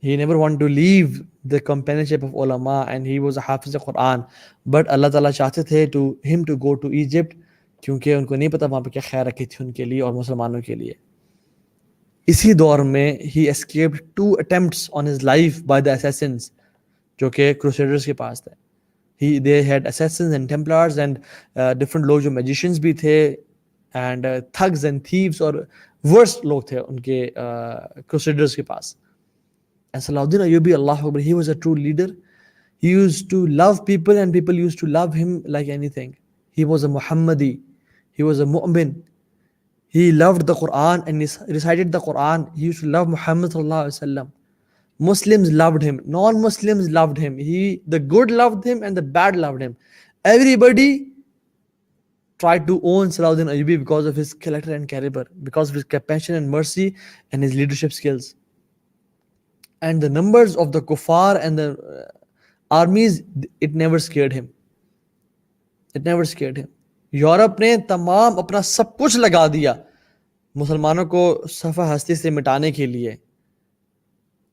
He never wanted to leave the companionship of ulama, and he was a hafiz of Quran. But اللہ تعالیٰ چاہتے تھے him to go to Egypt, کیونکہ ان کو نہیں پتا وہاں پہ کیا خیر رکھی تھی ان کے لیے اور مسلمانوں کے لیے. اسی دور میں he escaped 2 attempts on his life by the assassins, جو کہ crusaders کے پاس تھے. They had assassins and templars and different لوگ جو magicians بھی تھے, and thugs and thieves, اور worst لوگ تھے ان کے crusaders کے پاس. And Salahuddin Ayyubi, Allah Akbar, he was a true leader. He used to love people and people used to love him like anything. He was a Muhammadi. He was a mu'min. He loved the Quran and he recited the Quran. He used to love Muhammad sallallahu alaihi wasallam. Muslims loved him. Non-Muslims loved him. The good loved him and the bad loved him. Everybody tried to own Salahuddin Ayyubi because of his character and caliber, because of his compassion and mercy and his leadership skills. And the numbers of the kuffar and the armies, it never scared him. It never scared him. Europe نے تمام اپنا سب کچھ لگا دیا مسلمانوں کو صفحہ ہستی سے مٹانے کے لیے,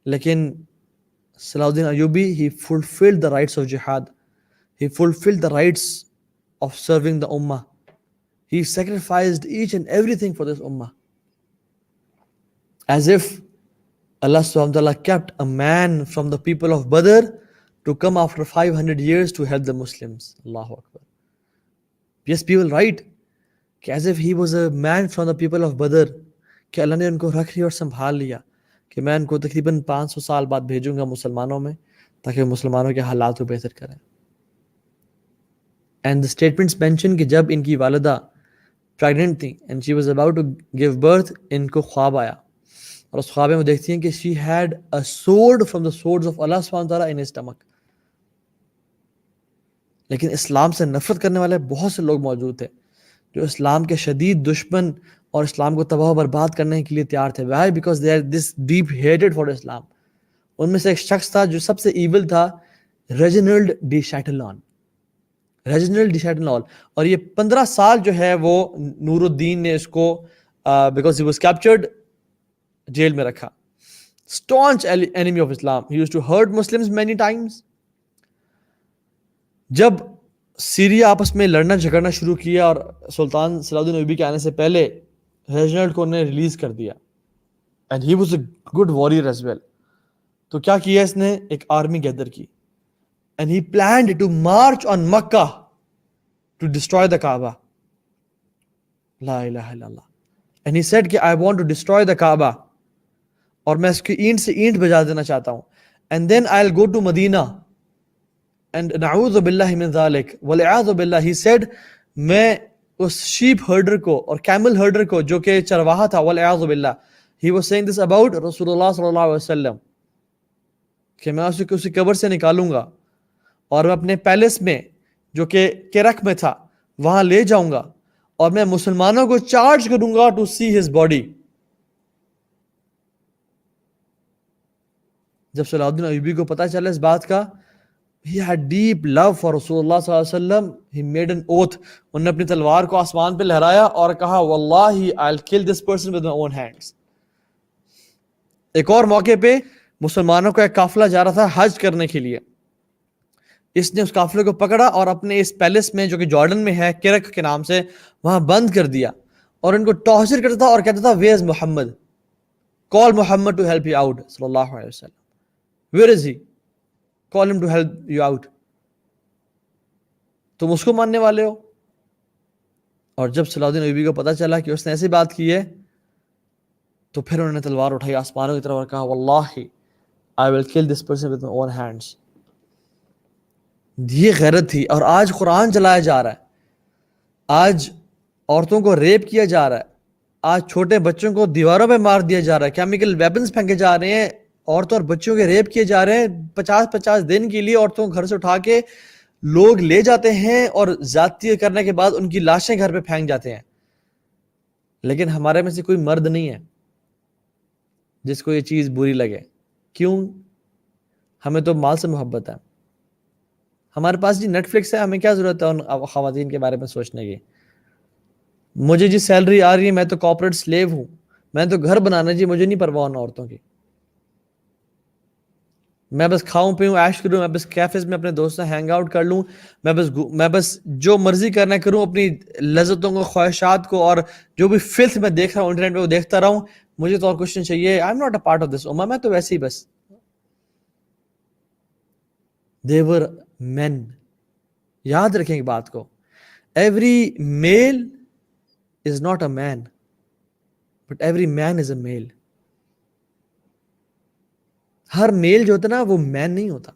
لیکن صلاح الدین Ayubi, he fulfilled the rights of jihad. He fulfilled the rights of serving the ummah. He sacrificed each and everything for this ummah. As if Allah subhanahu wa ta'ala kept a man from the people of Badr to come after 500 years to help the Muslims. Allahu Akbar. Yes, people write as if he was a man from the people of Badr, کہ اللہ نے ان کو رکھ لیا اور سنبھال لیا کہ میں ان کو تقریباً 500 سال بعد بھیجوں گا مسلمانوں میں تاکہ مسلمانوں کے حالات کو بہتر کریں. اینڈ دا اسٹیٹمنٹس مینشن کہ جب ان کی والدہ پریگننٹ تھیں and she was about to give birth, ان کو خواب آیا اور اس خواب میں وہ دیکھتی ہیں کہ she had a sword from the swords of Allah سبحانہ وتعالیٰ ان ہز اسٹمک. لیکن اسلام سے نفرت کرنے والے بہت سے لوگ موجود تھے جو اسلام کے شدید دشمن اور اسلام کو تباہ و برباد کرنے کے لیے تیار تھے. Why? Because they are this deep hated for Islam. ان میں سے ایک شخص تھا جو سب سے ایول تھا، ریجنلڈ ڈی شیٹلان. ریجنلڈ ڈی شیٹلان. اور یہ 15 سال جو ہے وہ نور الدین نے اس کو بیکاز ہی واز کیپچرڈ جیل میں رکھا. staunch enemy of Islam. He used to hurt Muslims many times. جب سیریا آپس میں لڑنا جھگڑنا شروع کیا اور سلطان صلاح الدین ایوبی کے آنے سے پہلے ریجنلڈ کو نے ریلیز کر دیا. And he was a good warrior as well. تو کیا کیا اس نے؟ ایک آرمی گیدر کی. And he planned to march on Mecca to destroy the Kaaba. لا الہ الا اللہ. اینڈ ہی سیڈ کہ I want to destroy the Kaaba, اور میں اس کی اینٹ سے اینٹ بجا دینا چاہتا ہوں. And then I will go to مدینہ اینڈ نعوذ باللہ من ذالک والعیاذ باللہ. ہی سیڈ میں اس شیپ ہرڈر کو اور کیمل ہرڈر کو جو کہ چرواہا تھا، والعیاذ باللہ، he was saying this about رسول اللہ صلی اللہ علیہ وسلم، کہ میں اسے اسی قبر سے نکالوں گا اور میں اپنے پیلس میں جو کہ کرک میں تھا وہاں لے جاؤں گا اور میں مسلمانوں کو چارج کروں گا ٹو سی ہز باڈی. جب صلاح الدین ایوبی کو پتہ چلا اس بات کا، he had deep love for رسول اللہ صلی اللہ علیہ وسلم. he made an oath. انہوں نے اپنی تلوار کو آسمان پہ لہرایا اور کہا واللہ I'll kill this person with my own hands. ایک اور موقع پہ مسلمانوں کا ایک قافلہ جا رہا تھا حج کرنے کے لیے. اس نے اس قافلے کو پکڑا اور اپنے اس پیلس میں جو کہ جارڈن میں ہے، کرک کے نام سے، وہاں بند کر دیا اور ان کو ٹارچر کرتا تھا اور کہتا تھا where is Muhammad? call Muhammad to help you out صلی اللہ علیہ وسلم. where is he؟ call him to help you out. تم اس کو ماننے والے ہو؟ اور جب صلاح الدین ایوبی کو پتہ چلا کہ اس نے ایسی بات کی ہے تو پھر انہوں نے تلوار اٹھائی آسمانوں کی طرف اور کہا واللہ I will kill this person with my own hands. یہ غیرت تھی. اور آج قرآن چلایا جا رہا ہے، آج عورتوں کو ریپ کیا جا رہا ہے، آج چھوٹے بچوں کو دیواروں پہ مار دیا جا رہا ہے، کیمیکل ویپنز پھینکے جا رہے ہیں، عورتوں اور بچوں کے ریپ کیے جا رہے ہیں. 50 دن کے لیے عورتوں کو گھر سے اٹھا کے لوگ لے جاتے ہیں اور زیادتی کرنے کے بعد ان کی لاشیں گھر پہ پھینک جاتے ہیں. لیکن ہمارے میں سے کوئی مرد نہیں ہے جس کو یہ چیز بری لگے. کیوں؟ ہمیں تو مال سے محبت ہے. ہمارے پاس جی نیٹ فلکس ہے، ہمیں کیا ضرورت ہے ان خواتین کے بارے میں سوچنے کی؟ مجھے جی سیلری آ رہی ہے، میں تو کارپوریٹ سلیو ہوں، میں تو گھر بنانا جی، مجھے نہیں پرواہ ان عورتوں کی. میں بس کھاؤں پیوں عیش کروں، میں بس کیفیز میں اپنے دوستوں سے ہینگ آؤٹ کر لوں، میں بس جو مرضی کرنا کروں، اپنی لذتوں کو، خواہشات کو، اور جو بھی فلتھ میں دیکھ رہا ہوں انٹرنیٹ پہ وہ دیکھتا رہوں. مجھے تو اور کچھ نہیں چاہیے. I am not a part of this امہ. میں تو ویسے ہی بس. They were men. یاد رکھیں ایک بات کو، every male is not a man but every man is a male. ہر میل جو ہوتا ہے نا وہ مین نہیں ہوتا،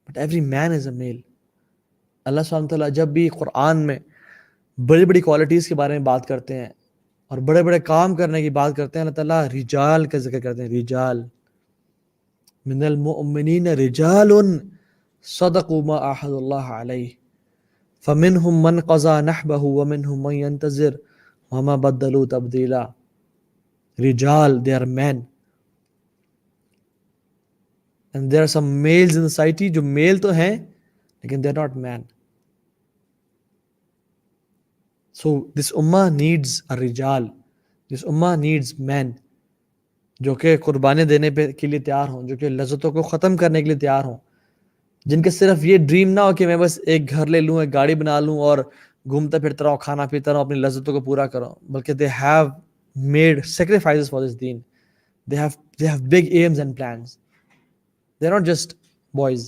بٹ ایوری مین از اے میل. اللہ سبحانہ تعالیٰ جب بھی قرآن میں بڑی بڑی کوالٹیز کے بارے میں بات کرتے ہیں اور بڑے بڑے کام کرنے کی بات کرتے ہیں، اللہ تعالیٰ رجال کا ذکر کرتے ہیں. رجال من المؤمنین رجال صدقوا ما عاہدوا اللہ علیہ فمنهم من قضى نحبه ومنهم من ينتظر وما بدلوا تبدیلا. رجال، they are men. And there are some males in society جو میل تو ہیں لیکن they are not men. So this ummah needs a رجال. This ummah needs men جو کہ قربانی دینے کے لیے تیار ہوں، جو کہ لذتوں کو ختم کرنے کے لیے تیار ہوں، جن کا صرف یہ ڈریم نہ ہو کہ میں بس ایک گھر لے لوں، ایک گاڑی بنا لوں اور گھومتا پھرتا رہوں، کھانا پیتا رہوں، اپنی لذتوں کو پورا کروں، بلکہ they have made sacrifices for this deen. They have big aims and plans. They're not just boys.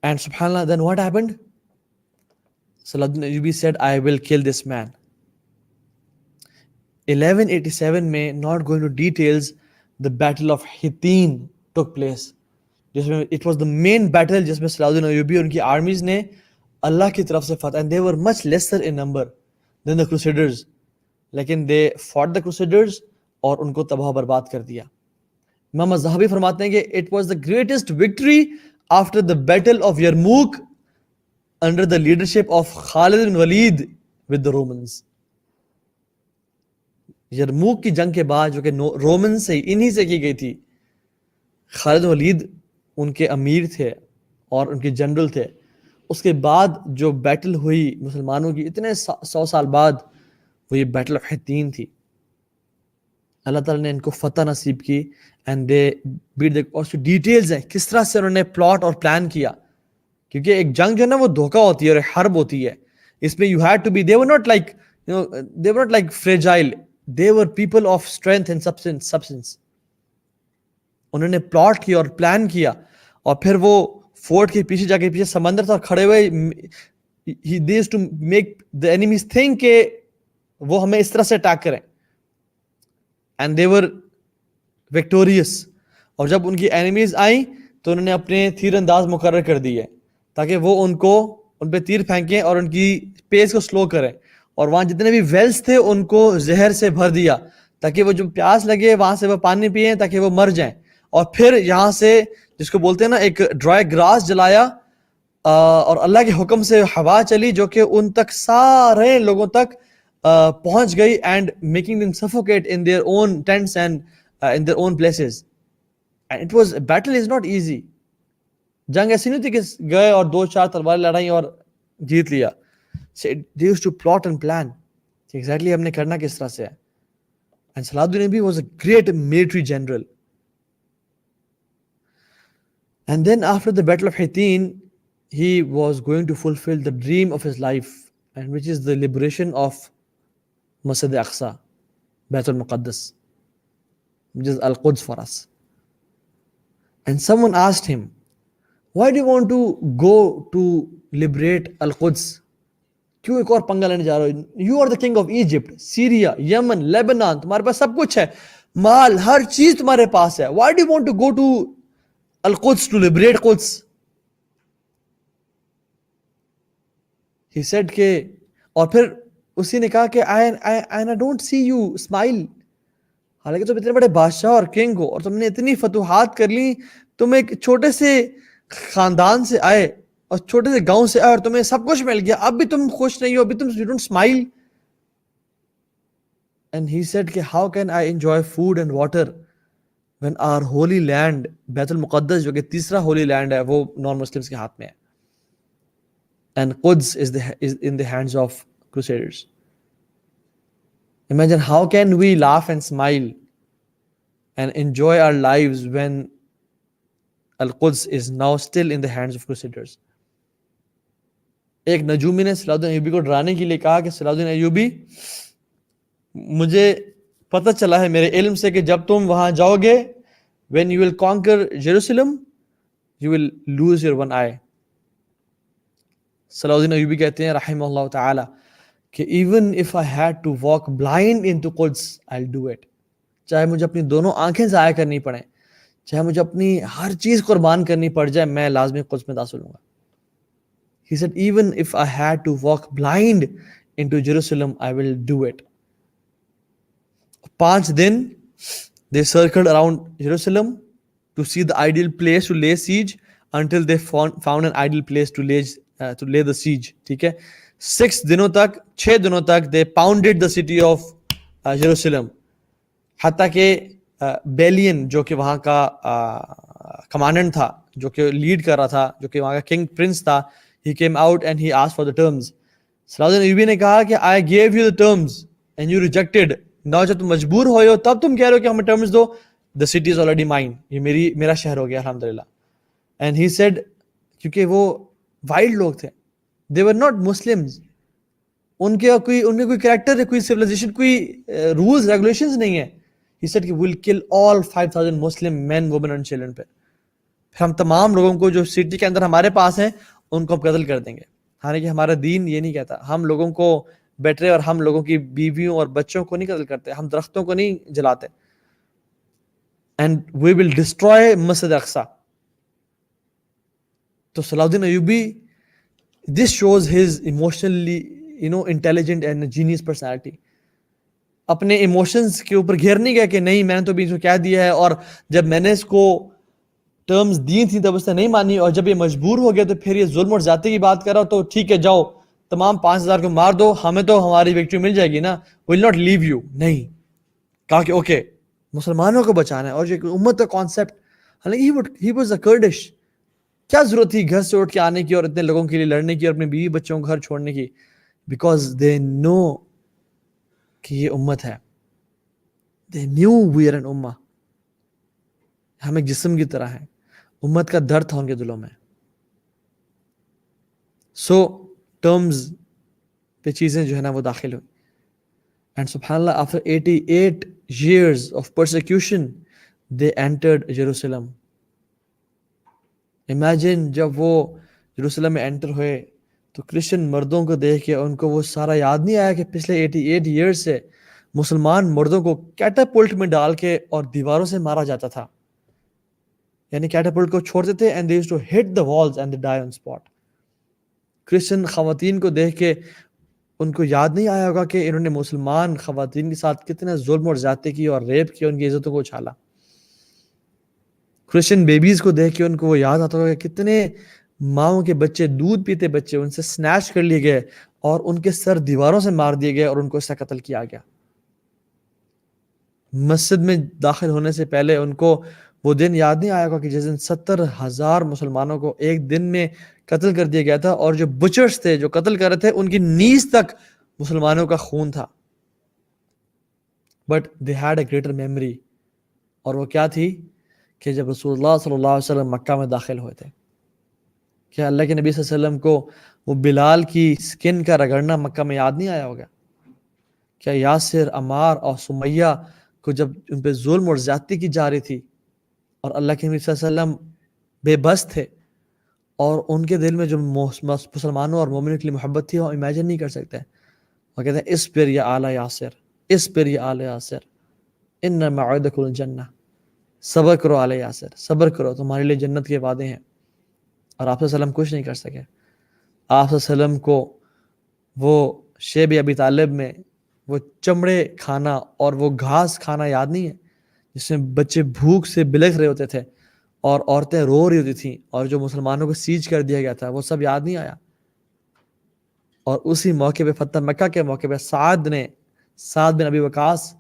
And subhanAllah, then what happened? Salahuddin Ayyubi said, I will kill this man. 1187 میں, not going to details, the battle of Hittin took place. جس میں it was the main battle جس میں صلاح الدین ایوبی اور ان کی آرمیز نے اللہ کی طرف سے فتح، and they were much lesser in number than the crusaders, لیکن دے فاٹ دا کروسیڈرز اور ان کو تباہ برباد کر دیا. امام الذہبی فرماتے ہیں کہ اٹ واز دا گریٹسٹ وکٹری آفٹر دا بیٹل آف Yarmouk under the leadership of Khalid bin Walid with the Romans. Yarmouk کی جنگ کے بعد جو کہ رومن سے انہی سے کی گئی تھی، خالد ولید ان کے امیر تھے اور ان کے جنرل تھے، اس کے بعد جو بیٹل ہوئی مسلمانوں کی اتنے 100 سال بعد، وہ یہ بیٹل آف حطین تھی. اللہ تعالیٰ نے ان کو فتح نصیب کی اینڈ دے بیٹ دا، اور ڈیٹیلز ہیں کس طرح سے انہوں نے پلاٹ اور پلان کیا، کیونکہ ایک جنگ جو ہے نا وہ دھوکہ ہوتی ہے اور ایک حرب ہوتی ہے. اس میں you had to be, they were not like they were not like fragile, they were people of strength and substance. انہوں نے پلاٹ کیا اور پلان کیا، اور پھر وہ فورٹ کے پیچھے جا کے، پیچھے سمندر تھا کھڑے ہوئے، they used to make the enemies think کہ وہ ہمیں اس طرح سے اٹیک کریں، and they were victorious. اور جب ان کی اینیمیز آئیں تو انہوں نے اپنے تیر انداز مقرر کر دیے تاکہ وہ ان پہ تیر پھینکیں اور ان کی پیس کو سلو کریں، اور وہاں جتنے بھی ویلز تھے ان کو زہر سے بھر دیا تاکہ وہ جو پیاس لگے وہاں سے وہ پانی پئیں تاکہ وہ مر جائیں. اور پھر یہاں سے جس کو بولتے ہیں نا ایک ڈرائی گراس جلایا، اور اللہ کے حکم سے ہوا چلی جو کہ ان تک سارے لوگوں تک پہنچ گئی، and making them suffocate in their own tents and in their own places. And it was, battle is not easy. جنگ ایسی نہیں تھی کہ گئے اور 2-4 تلواریں لڑائیں اور جیت لیا. They used to plot and plan کہ exactly ہم نے کرنا کس طرح سے ہے. And Salahuddin Ayyubi was a great military general. And then after the battle of Hittin, he was going to fulfill the dream of his life, and which is the liberation of Masjid Aqsa, Bayt al-Muqaddas, which is Al-Quds for us. And someone asked him, why do you want to go to liberate Al-Quds? کیوں ایک اور پنگا لینے جا رہے ہو؟ You are the king of Egypt, Syria, Yemen, Lebanon, تمہارے پاس سب کچھ ہے، مال، ہر چیز تمہارے پاس ہے. Why do you want to go to Al-Quds to liberate Quds? He said کہ، اور پھر اسی نے کہا کہ I don't see you smile. حالانکہ تم اتنے بڑے بادشاہ اور کنگ ہو اور تم نے اتنی فتوحات کر لی، تم ایک چھوٹے سے خاندان سے آئے اور چھوٹے سے گاؤں سے آئے اور تمہیں سب کچھ مل گیا، اب بھی تم خوش نہیں ہو، ابھی تم you don't smile. And he said کہ how can I enjoy food and water when our holy land بیت المقدس جو کہ تیسرا ہولی لینڈ ہے وہ نان مسلمس کے ہاتھ میں ہے، and Quds is in the hands of crusaders. Imagine how can we laugh and smile and enjoy our lives when Al-Quds is now still in the hands of crusaders. ایک نجومی نے صلاح الدین ایوبی کو ڈرانے کے لیے کہا کہ صلاح الدین ایوبی، مجھے پتہ چلا ہے میرے علم سے کہ جب تم وہاں جاؤ گے، when you will conquer Jerusalem, you will lose your one eye. صلاح الدین ایوبی کہتے ہیں رحمہ اللہ تعالی کہ even if I had to walk blind into Quds, I'll do it. چاہے مجھے اپنی دونوں آنکھیں ضائع کرنی پڑیں، چاہے مجھے اپنی ہر چیز قربان کرنی پڑ جائے، میں لازمی قدس میں داخل ہوں گا. He said even if I had to walk blind into Jerusalem, I will do it. 5 then they circled around Jerusalem to see the ideal place to lay siege until they found an ideal place to lay the siege. ٹھیک ہے، 6 دنوں تک they pounded the city of Jerusalem. حتیٰ کہ بیلین جو کہ وہاں کا کمانڈنٹ تھا، جو کہ لیڈ کر رہا تھا، جو کہ وہاں کا کنگ پرنس تھا، he came out and he asked for the terms. صلاح الدین ایوبی نے کہا کہ I gave you the terms and you rejected. now جب تم مجبور ہوئے ہو تب تم کہہ رہے ہو کہ ہمیں terms do. the city is already mine. یہ میرا شہر ہو گیا الحمدللہ. and he said کیونکہ وہ وائلڈ لوگ تھے، they were not Muslims. ان میں کوئی کریکٹر ہے، کوئی civilization، کوئی rules regulations نہیں ہے. he said کہ we'll kill all 5,000 Muslim men, women and children. پھر ہم تمام لوگوں کو جو سٹی کے اندر ہمارے پاس ہیں ان کو ہم قتل کر دیں گے. حالانکہ ہمارا دین یہ نہیں کہتا، ہم لوگوں کو بیٹرے اور ہم لوگوں کی بیویوں اور بچوں کو نہیں قتل کرتے، ہم درختوں کو نہیں جلاتے. اینڈ وی ول ڈسٹرائے مسجد اقصی. تو صلاح الدین Ayubi, this shows his emotionally intelligent and genius personality. اپنے ایموشنز کے اوپر گھیر نہیں گیا کہ نہیں میں نے تو بھی اس کو کہہ دیا ہے, اور جب میں نے اس کو ٹرمز دی تھیں تب اس نے نہیں مانی, اور جب یہ مجبور ہو گیا تو پھر یہ ظلم اور زیادتی کی بات کر رہا, تو ٹھیک ہے جاؤ تمام 5,000 کو مار دو, ہمیں تو ہماری وکٹری مل جائے گی نا, ول ناٹ لیو یو. نہیں, کہا کہ اوکے مسلمانوں کو بچانا ہے, اور جو امت کا کانسیپٹ, حالانکہ he was a Kurdish, کیا ضرورت تھی گھر سے اٹھ کے آنے کی اور اتنے لوگوں کے لیے لڑنے کی اور اپنے بیوی بچوں کو گھر چھوڑنے کی, بیکاز دے نو کہ یہ امت ہے. they knew we are an ummah, ہم ایک جسم کی طرح ہیں, امت کا درد تھا ان کے دلوں میں. سو ٹرمز پہ چیزیں جو ہے نا وہ داخل ہوئی. اینڈ سبحان اللہ, after 88 years of persecution they entered Jerusalem. Imagine جب وہ یروشلم میں انٹر ہوئے تو کرسچن مردوں کو دیکھ کے ان کو وہ سارا یاد نہیں آیا کہ پچھلے 88 ایئرز سے مسلمان مردوں کو کیٹاپلٹ میں ڈال کے اور دیواروں سے مارا جاتا تھا. یعنی کیٹاپلٹ کو چھوڑتے تھے and they used to hit the walls and they die on spot. Christian خواتین کو دیکھ کے ان کو یاد نہیں آیا ہوگا کہ انہوں نے مسلمان خواتین کے ساتھ کتنے ظلم اور زیادتی کی اور ریپ کی, ان کی عزتوں کو اچھالا. کرسچن بیبیز کو دیکھ کے ان کو وہ یاد آتا ہوگا کہ کتنے ماؤں کے بچے, دودھ پیتے بچے, ان سے سنیچ کر لیے گئے اور ان کے سر دیواروں سے مار دیے گئے اور ان کو اس سے قتل کیا گیا. مسجد میں داخل ہونے سے پہلے ان کو وہ دن یاد نہیں آیا ہوگا کہ جس دن 70,000 مسلمانوں کو ایک دن میں قتل کر دیا گیا تھا, اور جو بچرز تھے جو قتل کر رہے تھے ان کی نیز تک مسلمانوں کا خون تھا. But they had a greater memory, اور وہ کیا تھی کہ جب رسول اللہ صلی اللہ علیہ وسلم مکہ میں داخل ہوئے تھے, کیا اللہ کے نبی صلی اللہ علیہ وسلم کو وہ بلال کی سکن کا رگڑنا مکہ میں یاد نہیں آیا ہوگا؟ کیا یاسر, عمار اور سمیہ کو جب ان پہ ظلم اور زیادتی کی جا رہی تھی اور اللہ کے نبی صلی اللہ علیہ وسلم بے بس تھے, اور ان کے دل میں جو مسلمانوں اور مومنوں کے لیے محبت تھی وہ امیجن نہیں کر سکتے. وہ کہتے ہیں اس پر یا آل یاسر, اس پر یا آل یاسر, ان موعدکم الجنہ, صبر کرو آل یاسر, صبر کرو تمہارے لیے جنت کے وعدے ہیں. اور آپ صلی اللہ علیہ وسلم کچھ نہیں کر سکے. آپ صلی اللہ علیہ وسلم کو وہ شیب ابی طالب میں وہ چمڑے کھانا اور وہ گھاس کھانا یاد نہیں ہے جس میں بچے بھوک سے بلک رہے ہوتے تھے اور عورتیں رو رہی ہوتی تھیں, اور جو مسلمانوں کو سیج کر دیا گیا تھا وہ سب یاد نہیں آیا. اور اسی موقع پہ فتح مکہ کے موقع پہ سعد بن ابی وقاص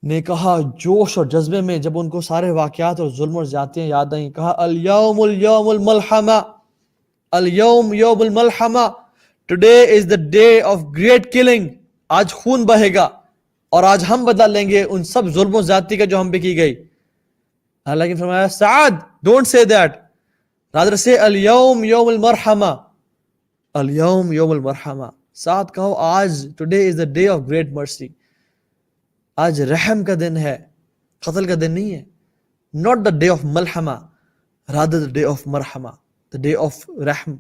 نے کہا جوش اور جذبے میں, جب ان کو سارے واقعات اور ظلم اور زیادتیاں یاد آئیں, کہا الیوم الملحمہ, الیوم یوم الملحمہ, today is the day of great killing, آج خون بہے گا اور آج ہم بدلا لیں گے ان سب ظلم و زیادتی کا جو ہم پہ کی گئی. اللہ نے فرمایا سعد ڈونٹ سے دیٹ, رادر سے الیوم یوم المرحمہ, الیوم یوم المرحمہ. سعد کہو آج today is the day of great مرسی, آج رحم کا دن ہے, قتل کا دن نہیں ہے. not the day of ملحمہ, rather the day of مرحمہ, the day of رحم.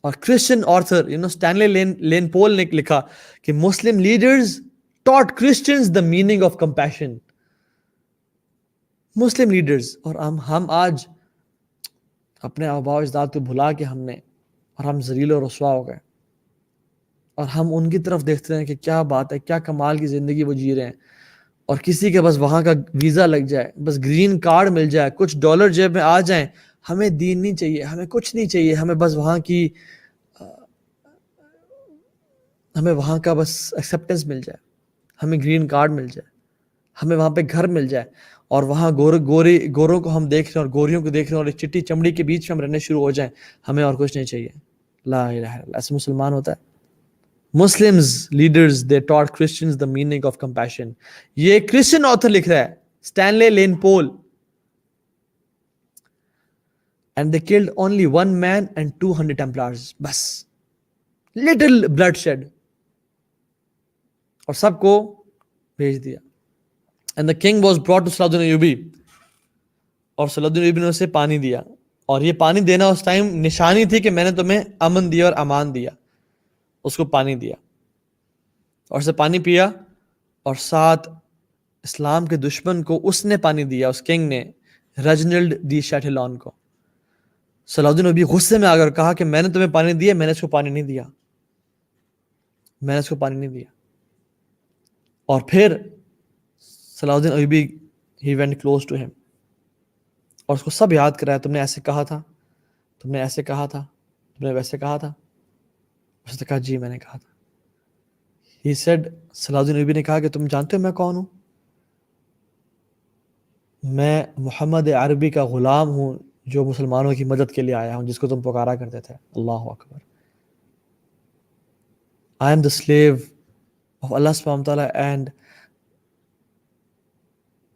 اور کرسچن آرتھر اسٹینلے لین پول نے لکھا کہ Muslim leaders taught Christians the meaning of compassion. Muslim leaders, اور ہم آج اپنے آباء و اجداد کو بھلا کے ہم نے, اور ہم ذلیل و رسوا ہو گئے, اور ہم ان کی طرف دیکھتے ہیں کہ کیا بات ہے, کیا کمال کی زندگی وہ جی رہے ہیں, اور کسی کے بس وہاں کا ویزا لگ جائے, بس گرین کارڈ مل جائے, کچھ ڈالر جیب میں آ جائیں, ہمیں دین نہیں چاہیے, ہمیں کچھ نہیں چاہیے, ہمیں بس وہاں کی ہمیں وہاں کا بس ایکسیپٹنس مل جائے, ہمیں گرین کارڈ مل جائے, ہمیں وہاں پہ گھر مل جائے, اور وہاں گوروں کو ہم دیکھ رہے ہیں اور گوریوں کو دیکھ رہے ہیں اور ایک چٹی چمڑی کے بیچ میں ہم رہنے شروع ہو جائیں, ہمیں اور کچھ نہیں چاہیے. لا الہ الا اللہ, ایسے مسلمان ہوتا ہے؟ Muslims leaders they taught Christians the meaning of compassion. یہ کرسچن آتھر لکھ رہا ہے, Stanley Lane Poole. And they killed only one man and 200 Templars. بس little bloodshed, اور سب کو بھیج دیا. And the king was brought to Salahuddin Ayyubi, اور Salahuddin Ayyubi نے اسے پانی دیا, اور یہ پانی دینا اس ٹائم نشانی تھی کہ میں نے تمہیں امن دیا اور امان دیا. اس کو پانی دیا اور اسے پانی پیا, اور ساتھ اسلام کے دشمن کو اس نے پانی دیا, اس کنگ نے, ریجنلڈ دی شیٹلان کو. صلاح الدین ایوبی غصے میں آ کر کہا کہ میں نے تمہیں پانی دیا، میں نے اس کو پانی نہیں دیا، میں نے اس کو پانی نہیں دیا. اور پھر صلاح الدین Ayubi he went close to him, اور اس کو سب یاد کرایا، تم نے ایسے کہا تھا، تم نے ایسے کہا تھا، تم نے ویسے کہا تھا. اس نے کہا جی میں نے کہا تھا. He said, صلاح الدین ایوبی نے کہا کہ تم جانتے ہو میں کون ہوں؟ میں محمد عربی کا غلام ہوں جو مسلمانوں کی مدد کے لیے آیا ہوں، جس کو تم پکارا کرتے تھے. اللہ اکبر. I am the slave of Allah subhanahu wa ta'ala and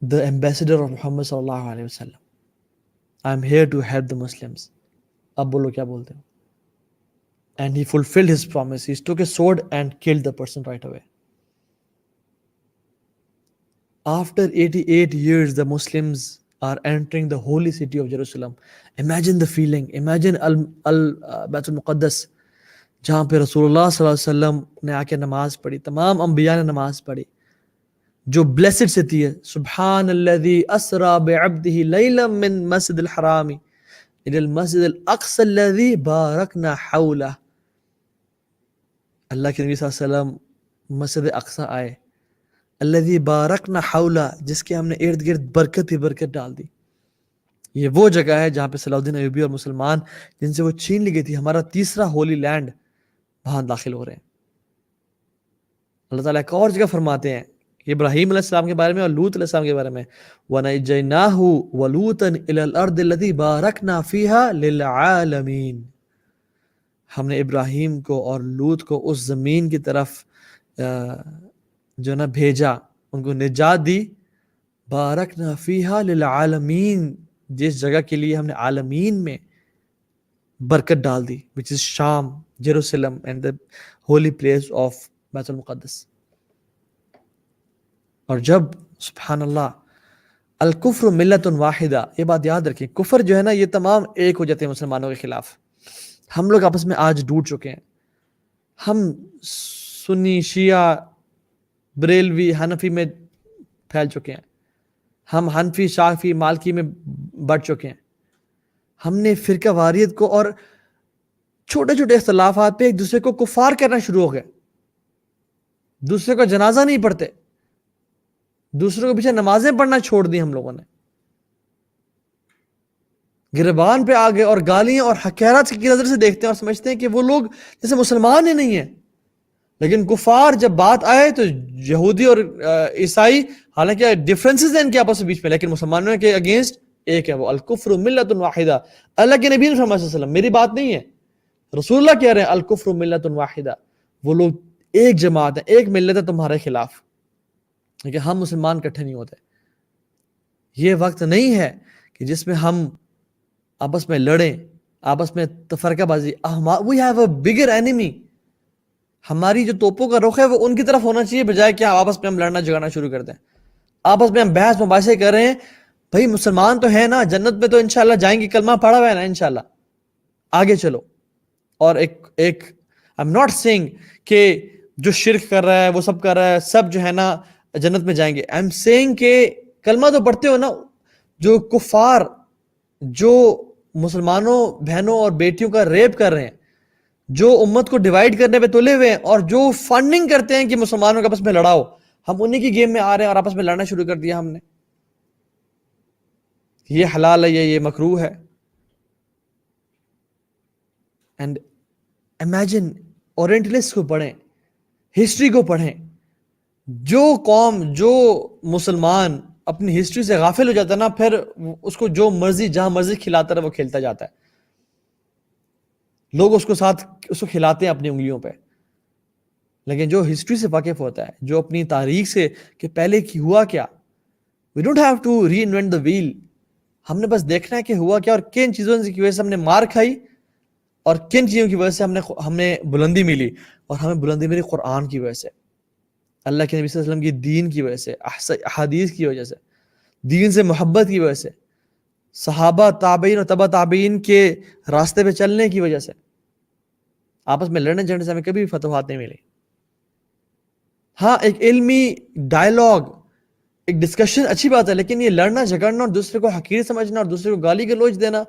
the ambassador of Muhammad sallallahu alayhi wa sallam. I am here to help the Muslims. اب بولو کیا بولتے ہو. And he fulfilled his promise. He took a sword and killed the person right away. After 88 years, the Muslims are entering the holy city of Jerusalem. Imagine the feeling. Imagine Bayt al-Muqaddas, جہاں پہ رسول اللہ صلی اللہ علیہ وسلم نے آ کے نماز پڑھی، تمام انبیاء نے نماز پڑھی، جو بلیسڈ سٹی ہے. سبحان الذی اسرا بعبدہ لیلا من مسجد الحرام الی المسجد الاقصی الذی بارکنا حولہ. اللہ کے نبی صلی اللہ علیہ وسلم مسجد اقصی آئے، الذی بارکنا حولہ، جس کے ہم نے ارد گرد برکت ہی برکت ڈال دی. یہ وہ جگہ ہے جہاں پہ صلاح الدین ایوبی اور مسلمان جن سے وہ چھین لی گئی تھی، ہمارا تیسرا ہولی لینڈ، وہاں داخل ہو رہے ہیں. اللہ تعالیٰ ایک اور جگہ فرماتے ہیں ابراہیم علیہ السلام کے بارے میں اور لوط علیہ السلام کے بارے میں، وَنَجَّيْنَاهُ وَلُوطًا إِلَى الْأَرْضِ الَّتِي بَارَكْنَا فِيهَا لِلْعَالَمِينَ. ہم نے ابراہیم کو اور لوط کو اس زمین کی طرف جو نا بھیجا، ان کو نجات دی. بارکنا فیہا للعالمین، جس جگہ کے لیے ہم نے عالمین میں برکت ڈال دی، which is شام، Jerusalem and the holy place of بیت المقدس. اور جب سبحان اللہ الکفر ملت واحدہ، یہ بات یاد رکھیں، کفر جو ہے نا یہ تمام ایک ہو جاتے ہیں مسلمانوں کے خلاف. ہم لوگ آپس میں آج ڈوٹ چکے ہیں، ہم سنی، شیعہ، بریلوی، حنفی میں پھیل چکے ہیں، ہم حنفی، شافعی، مالکی میں بڑھ چکے ہیں. ہم نے فرقہ واریت کو اور چھوٹے چھوٹے اختلافات پہ ایک دوسرے کو کفار کرنا شروع ہو گئے. دوسرے کو جنازہ نہیں پڑھتے، دوسرے کو پیچھے نمازیں پڑھنا چھوڑ دی. ہم لوگوں نے گربان پہ آ گئے اور گالیاں اور حقیرت کی نظر سے دیکھتے ہیں اور سمجھتے ہیں کہ وہ لوگ جیسے مسلمان ہی نہیں ہیں. لیکن کفار جب بات آئے تو یہودی اور عیسائی، حالانکہ ڈفرینسز ہیں ان کے آپس میں بیچ میں، لیکن مسلمانوں کے اگینسٹ ایک ہے، وہ الکفر ملت واحدہ. اللہ کے نبی صلی اللہ علیہ وسلم، میری بات نہیں ہے، رسول اللہ کہہ رہے ہیں الکفر ملت واحدہ. وہ لوگ ایک جماعت ہے، ایک ملت ہے تمہارے خلاف، لیکن ہم مسلمان اکٹھے نہیں ہوتے. یہ وقت نہیں ہے کہ جس میں ہم آپس میں لڑیں، آپس میں تفرقہ بازی. We have a bigger enemy. ہماری جو توپوں کا رخ ہے وہ ان کی طرف ہونا چاہیے، بجائے کہ آپس میں ہم لڑنا جھگڑنا شروع کر دیں. آپس میں ہم بحث مباحثے کر رہے ہیں، بھائی مسلمان تو ہے نا، جنت میں تو انشاءاللہ جائیں گے، کلمہ پڑھا ہوا ہے نا انشاءاللہ، آگے چلو. اور ایک I'm not saying کہ جو شرک کر رہا ہے وہ سب کر رہا ہے سب جو ہے نا جنت میں جائیں گے. I'm saying کہ کلمہ تو پڑھتے ہو نا. جو کفار جو مسلمانوں بہنوں اور بیٹیوں کا ریپ کر رہے ہیں، جو امت کو ڈیوائیڈ کرنے پہ تلے ہوئے ہیں، اور جو فنڈنگ کرتے ہیں کہ مسلمانوں کے آپس میں لڑاؤ، ہم انہی کی گیم میں آ رہے ہیں اور آپس میں لڑنا شروع کر دیا ہم نے. یہ حلال ہے، یہ مکروہ ہے. اینڈ امیجن، اورینٹلسٹ کو پڑھیں، ہسٹری کو پڑھیں. جو قوم، جو مسلمان اپنی ہسٹری سے غافل ہو جاتا ہے نا، پھر اس کو جو مرضی جہاں مرضی کھلاتا رہے وہ کھیلتا جاتا ہے. لوگ اس کو کھلاتے ہیں اپنی انگلیوں پہ. لیکن جو ہسٹری سے واقف ہوتا ہے، جو اپنی تاریخ سے کہ پہلے کی ہوا کیا، we don't have to reinvent the wheel. ہم نے بس دیکھنا ہے کہ ہوا کیا اور کن چیزوں کی وجہ سے ہم نے مار کھائی اور کن چیزوں کی وجہ سے ہمیں بلندی ملی. اور ہمیں بلندی ملی قرآن کی وجہ سے، اللہ کے نبی صلی اللہ علیہ وسلم کی دین کی وجہ سے، احادیث کی وجہ سے، دین سے محبت کی وجہ سے، صحابہ، تابعین اور تبع تابعین کے راستے پہ چلنے کی وجہ سے. آپس میں لڑنے جھگڑنے سے ہمیں کبھی فتوحات نہیں ملی. ہاں ایک علمی ڈائلاگ، ایک ڈسکشن اچھی بات ہے، لیکن یہ لڑنا جھگڑنا اور دوسرے کو حقیر سمجھنا اور دوسرے کو گالی گلوچ دینا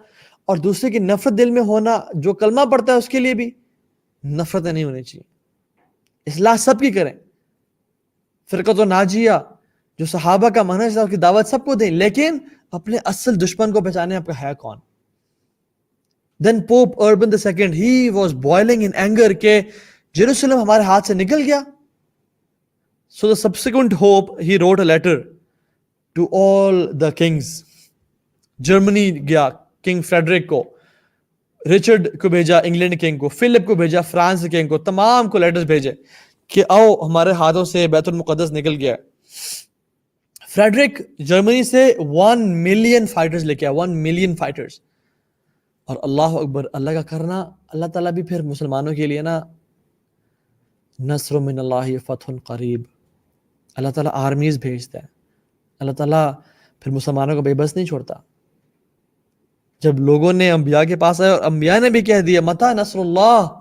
اور دوسرے کی نفرت دل میں ہونا، جو کلمہ پڑھتا ہے اس کے لیے بھی نفرتیں نہیں ہونی چاہیے. اصلاح سب کی کریں، فرقۃ ناجیہ جو صحابہ کا منہج تھا اس کی دعوت سب کو دیں، لیکن اپنے اصل دشمن کو پہچانے آپ کا ہے کون. Then Pope Urban II, he was boiling in anger کہ جیروسلم ہمارے ہاتھ سے نکل گیا. So the subsequent hope, he wrote a letter to all the kings. Germany گیا کنگ فریڈرک کو، رچرڈ کو بھیجا انگلینڈ کنگ کو، فلپ کو بھیجا فرانس کنگ کو، تمام کو لیٹرز بھیجے کہ آؤ ہمارے ہاتھوں سے بیت المقدس نکل گیا. فریڈرک جرمنی سے 1 ملین فائٹرز لے کے آیا، 1 ملین فائٹرز. اور اللہ اکبر، اللہ کا کرنا، اللہ تعالیٰ بھی پھر مسلمانوں کے لیے نا نصر من اللہ فتح قریب، اللہ تعالیٰ آرمیز بھیجتا ہے. اللہ تعالیٰ پھر مسلمانوں کو بے بس نہیں چھوڑتا. جب لوگوں نے انبیاء کے پاس آئے اور انبیاء نے بھی کہہ دیا متی نصر اللہ، اللہ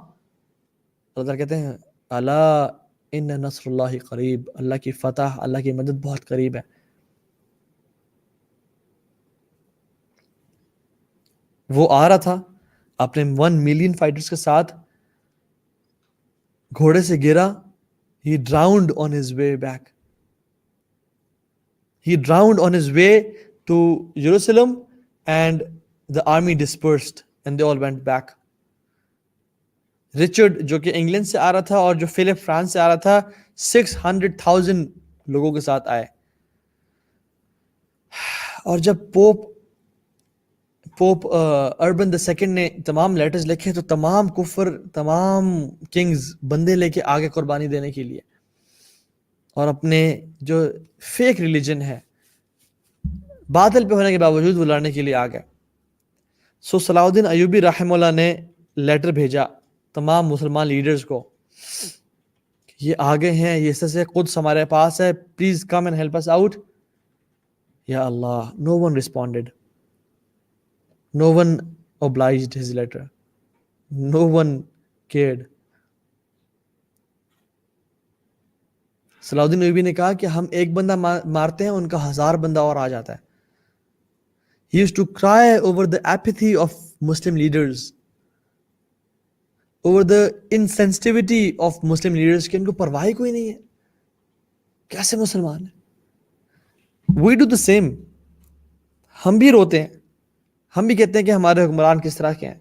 تعالیٰ کہتے ہیں الا ان نصر اللہ قریب، اللہ کی فتح، اللہ کی مدد بہت قریب ہے. وہ آ رہا تھا اپنے 1 ملین فائٹرز کے ساتھ، گھوڑے سے گرا، he drowned on his way back. He drowned on his way to Jerusalem and the army dispersed and they all went back. Richard جو کہ انگلینڈ سے آ رہا تھا اور جو فلپ فرانس سے آ رہا تھا 600,000 لوگوں کے ساتھ آئے. اور جب پوپ اربن II نے تمام لیٹرز لکھے تو تمام کفر، تمام کنگز بندے لے کے آگے قربانی دینے کے لیے اور اپنے جو فیک ریلیجن ہے باطل پہ ہونے کے باوجود وہ لڑنے کے لیے آ گئے. سو صلاح الدین ایوبی رحمہ اللہ نے لیٹر بھیجا تمام مسلمان لیڈرز کو، یہ آگے ہیں، یہ سے قدس ہمارے پاس ہے، please come and help us out. یا اللہ، no one responded. No one obliged his letter. No one cared. صلاح الدین ایوبی نے کہا کہ ہم ایک بندہ مارتے ہیں، ان کا 1000 بندہ اور آ جاتا ہے. He used to cry over the apathy of Muslim leaders, over the insensitivity of Muslim leaders کہ ان کو پرواہ کوئی نہیں ہے، کیسے مسلمان ہیں. We do the same. ہم بھی روتے ہیں، ہم بھی کہتے ہیں کہ ہمارے حکمران کس طرح کے ہیں،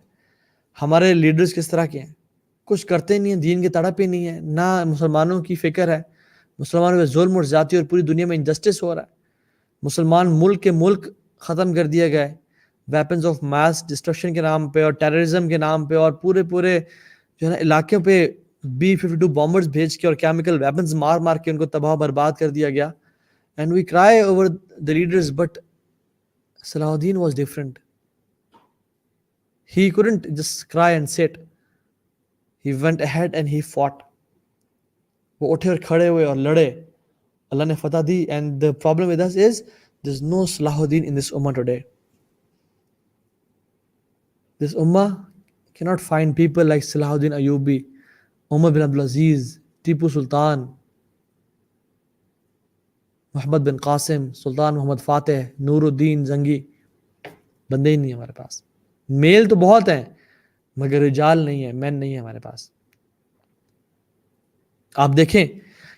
ہمارے لیڈرز کس طرح کے ہیں، کچھ کرتے نہیں ہیں، دین کی تڑپ ہی نہیں ہے، نہ مسلمانوں کی فکر ہے، مسلمانوں پہ ظلم اور زیادتی اور پوری دنیا میں انجسٹس ہو رہا ہے. مسلمان ملک کے ملک ختم کر دیے گئے ویپنز آف ماس ڈسٹرکشن کے نام پہ اور ٹیررزم کے نام پہ، اور پورے جو ہے نا علاقوں پہ B-52 بامبرز بھیج کے اور کیمیکل ویپنز مار کے ان کو تباہ برباد کر دیا گیا. اینڈ وی کرائی over the leaders, but Salahuddin was different. He couldn't just cry and sit. He went ahead and he fought. وہ اٹھے اور کھڑے ہوئے اور لڑے، اللہ نے فتح دی. And the problem with us is there's no Salahuddin in this ummah today. This ummah cannot find people like Salahuddin Ayyubi, Umar bin Abdul Aziz, Tipu Sultan, محمد بن قاسم، سلطان محمد فاتح، نور الدین زنگی. بندے ہی نہیں ہمارے پاس. میل تو بہت ہیں مگر رجال نہیں ہے، مین نہیں ہے ہمارے پاس. آپ دیکھیں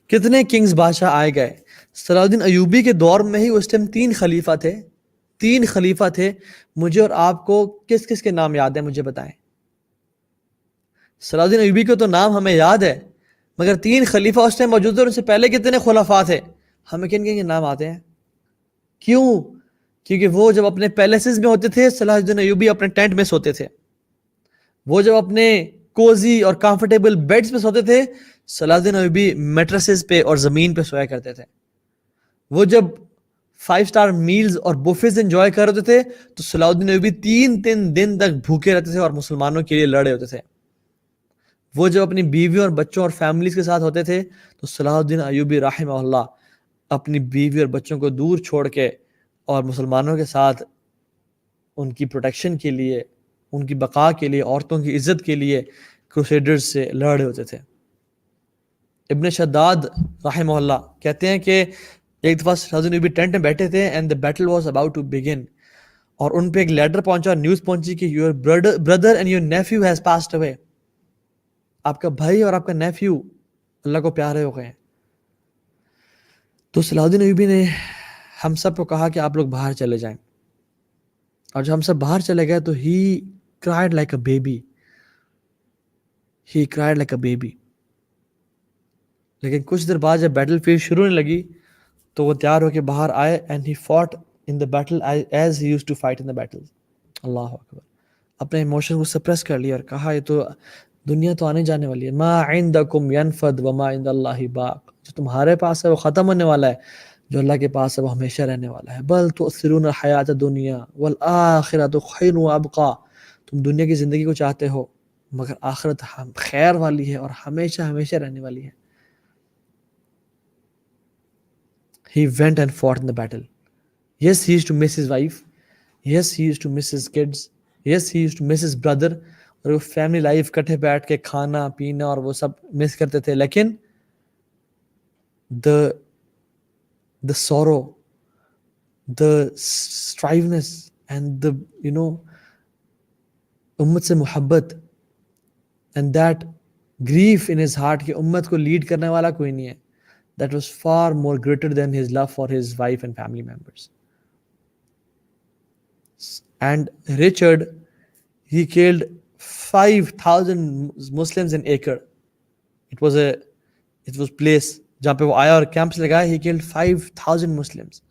کتنے کنگز بادشاہ آئے گئے. صلاح الدین ایوبی کے دور میں ہی اس ٹائم 3 خلیفہ تھے، 3 خلیفہ تھے. مجھے اور آپ کو کس کس کے نام یاد ہیں مجھے بتائیں. صلاح الدین ایوبی کے تو نام ہمیں یاد ہے، مگر 3 خلیفہ اس ٹائم موجود تھے اور اس سے پہلے کتنے خلفاء تھے، ہمیں کن کے نام آتے ہیں؟ کیوں؟ کیونکہ وہ جب اپنے پیلیسز میں ہوتے تھے صلاح الدین ایوبی اپنے ٹینٹ میں سوتے تھے. وہ جب اپنے کوزی اور کمفرٹیبل بیڈز پہ سوتے تھے صلاح الدین ایوبی میٹریسز پہ اور زمین پہ سویا کرتے تھے. وہ جب 5 سٹار میلز اور بوفیز انجوائے کر رہے تھے تو صلاح الدین ایوبی 3 دن تک بھوکے رہتے تھے اور مسلمانوں کے لیے لڑے ہوتے تھے. وہ جب اپنی بیویوں اور بچوں اور فیملیز کے ساتھ ہوتے تھے تو صلاح الدین ایوبی رحمہ اللہ اپنی بیوی اور بچوں کو دور چھوڑ کے اور مسلمانوں کے ساتھ ان کی پروٹیکشن کے لیے، ان کی بقا کے لیے، عورتوں کی عزت کے لیے کروسیڈرز سے لڑ رہے ہوتے تھے. ابن شداد رحمہ اللہ کہتے ہیں کہ ایک دفعہ صلاح الدین ایوبی ٹینٹ میں بیٹھے تھے and the battle was about to begin. اور ان پہ ایک لیٹر پہنچا اور نیوز پہنچی کہ your brother and your nephew has passed away, آپ کا بھائی اور آپ کا نیفیو اللہ کو پیارے ہو گئے ہیں. تو صلاح الدین ایوبی نے ہم سب کو کہا کہ آپ لوگ باہر چلے جائیں، اور جب ہم سب باہر چلے گئے تو ہی cried like a baby. He cried like a baby. لیکن کچھ دیر بعد جب بیٹل فیلڈ شروع ہونے لگی تو وہ تیار ہو کے باہر آئے and he fought in the battle as he used to fight in the battle. اللہ اکبر. اپنے ایموشن کو سپریس کر لیا اور کہا یہ تو دنیا تو آنے جانے والی ہے. ما عندکم ینفد وما عند اللہ باق. جو تمہارے پاس ہے وہ ختم ہونے والا ہے، جو اللہ کے پاس ہے وہ ہمیشہ رہنے والا ہے. بل تؤثرون الحیات الدنیا والآخرۃ خیر وابقا. تم دنیا کی زندگی کو چاہتے ہو مگر آخرت خیر والی ہے اور ہمیشہ ہمیشہ رہنے والی ہے. He went and fought in the battle. Yes, he used to miss his wife. Yes, he used to miss his kids. Yes, he used to miss his brother. اور وہ فیملی لائف کٹھے بیٹھ کے کھانا پینا اور وہ سب مس کرتے تھے. لیکن the sorrow, the striveness and the امت سے محبت and that grief in his heart کہ امت کو لیڈ کرنے والا کوئی نہیں ہے, that was far more greater than his love for his wife and family members. And Richard, he killed 5,000 Muslims in Acre. It was place جہاں پہ وہ آیا اور کیمپس لگایا. He killed 5,000 Muslims.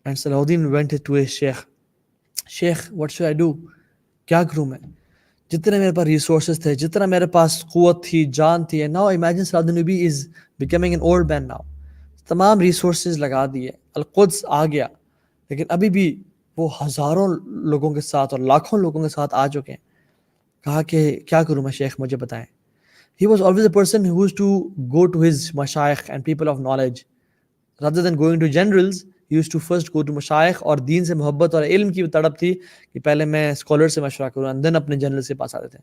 And Salahuddin went to his Sheikh, what should I do? کیا کروں میں؟ جتنے میرے پاس ریسورسز تھے، جتنا میرے پاس قوت تھی، جان تھی. And now imagine Salahuddin Ayyubi is becoming an old man now. تمام ریسورسز لگا دیے، القدس آ گیا، لیکن ابھی بھی وہ ہزاروں لوگوں کے ساتھ اور لاکھوں لوگوں کے ساتھ آ چکے ہیں. کہا کہ کیا کروں میں شیخ، مجھے بتائیں. He was always a person who used to go to his mashayikh and people of knowledge. Rather than going to generals, he used to first go to mashayikh. اور دین سے محبت اور علم کی تڑپ تھی کہ پہلے میں اسکالر سے مشورہ کروں and then اپنے جنرل سے پاس آتے تھے.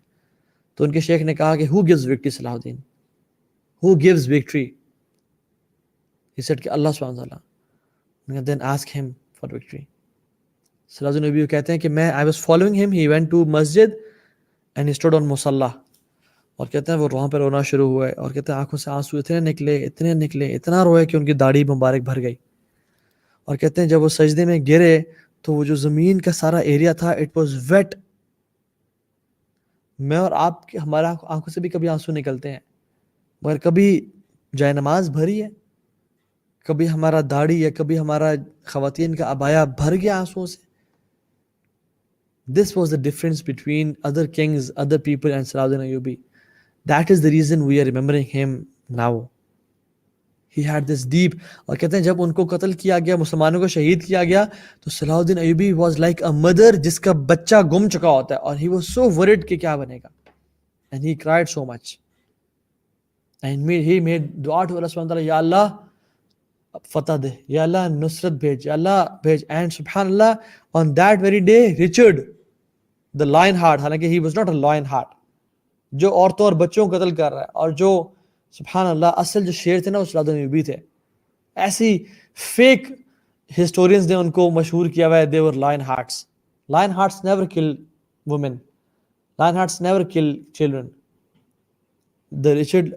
تو ان کے شیخ نے کہا کہ who gives victory صلاح الدین؟ Who gives victory? He said کہ اللہ سبحانہ وتعالیٰ. Then ask him for victory. صلاح الدین ایوبی کہتے ہیں کہ میں I was following him. He went to masjid and he stood on musalla. اور کہتے ہیں وہ وہاں پہ رونا شروع ہوئے اور کہتے ہیں آنکھوں سے آنسو اتنے نکلے اتنا روئے کہ ان کی داڑھی مبارک بھر گئی. اور کہتے ہیں جب وہ سجدے میں گرے تو وہ جو زمین کا سارا ایریا تھا اٹ واز ویٹ. میں اور آپ کے ہمارا آنکھوں سے بھی کبھی آنسو نکلتے ہیں، مگر کبھی جائے نماز بھری ہے، کبھی ہمارا داڑھی ہے، کبھی ہمارا خواتین کا عبایا بھر گیا آنسوؤں سے. This was the difference between other kings, other people and Salahuddin Ayyubi. That is the reason we are remembering him now. He had this deep. اور کہتے ہیں جب ان کو قتل کیا گیا، مسلمانوں کو شہید کیا گیا، تو صلاح الدین Ayubi was like a mother جس کا بچہ گم چکا ہوتا ہے، اور he was so worried کہ کیا بنے گا. And he cried so much. And he made دعا to Allah سبحانہ وتعالی، یا اللہ فتح دے، یا اللہ نصرت بھیج، یا اللہ بھیج. And سبحان اللہ on that very day Richard the lion heart، حالانکہ he was not a lion heart، جو عورتوں اور بچوں کو قتل کر رہا ہے، اور جو سبحان اللہ اصل جو شیر تھے نا وہ صلاح الدین ایوبی تھے. ایسی فیک ہسٹورینز نے ان کو مشہور کیا ہوا ہے they were lion hearts. Lion hearts never kill women. Lion hearts never kill children. The Richard,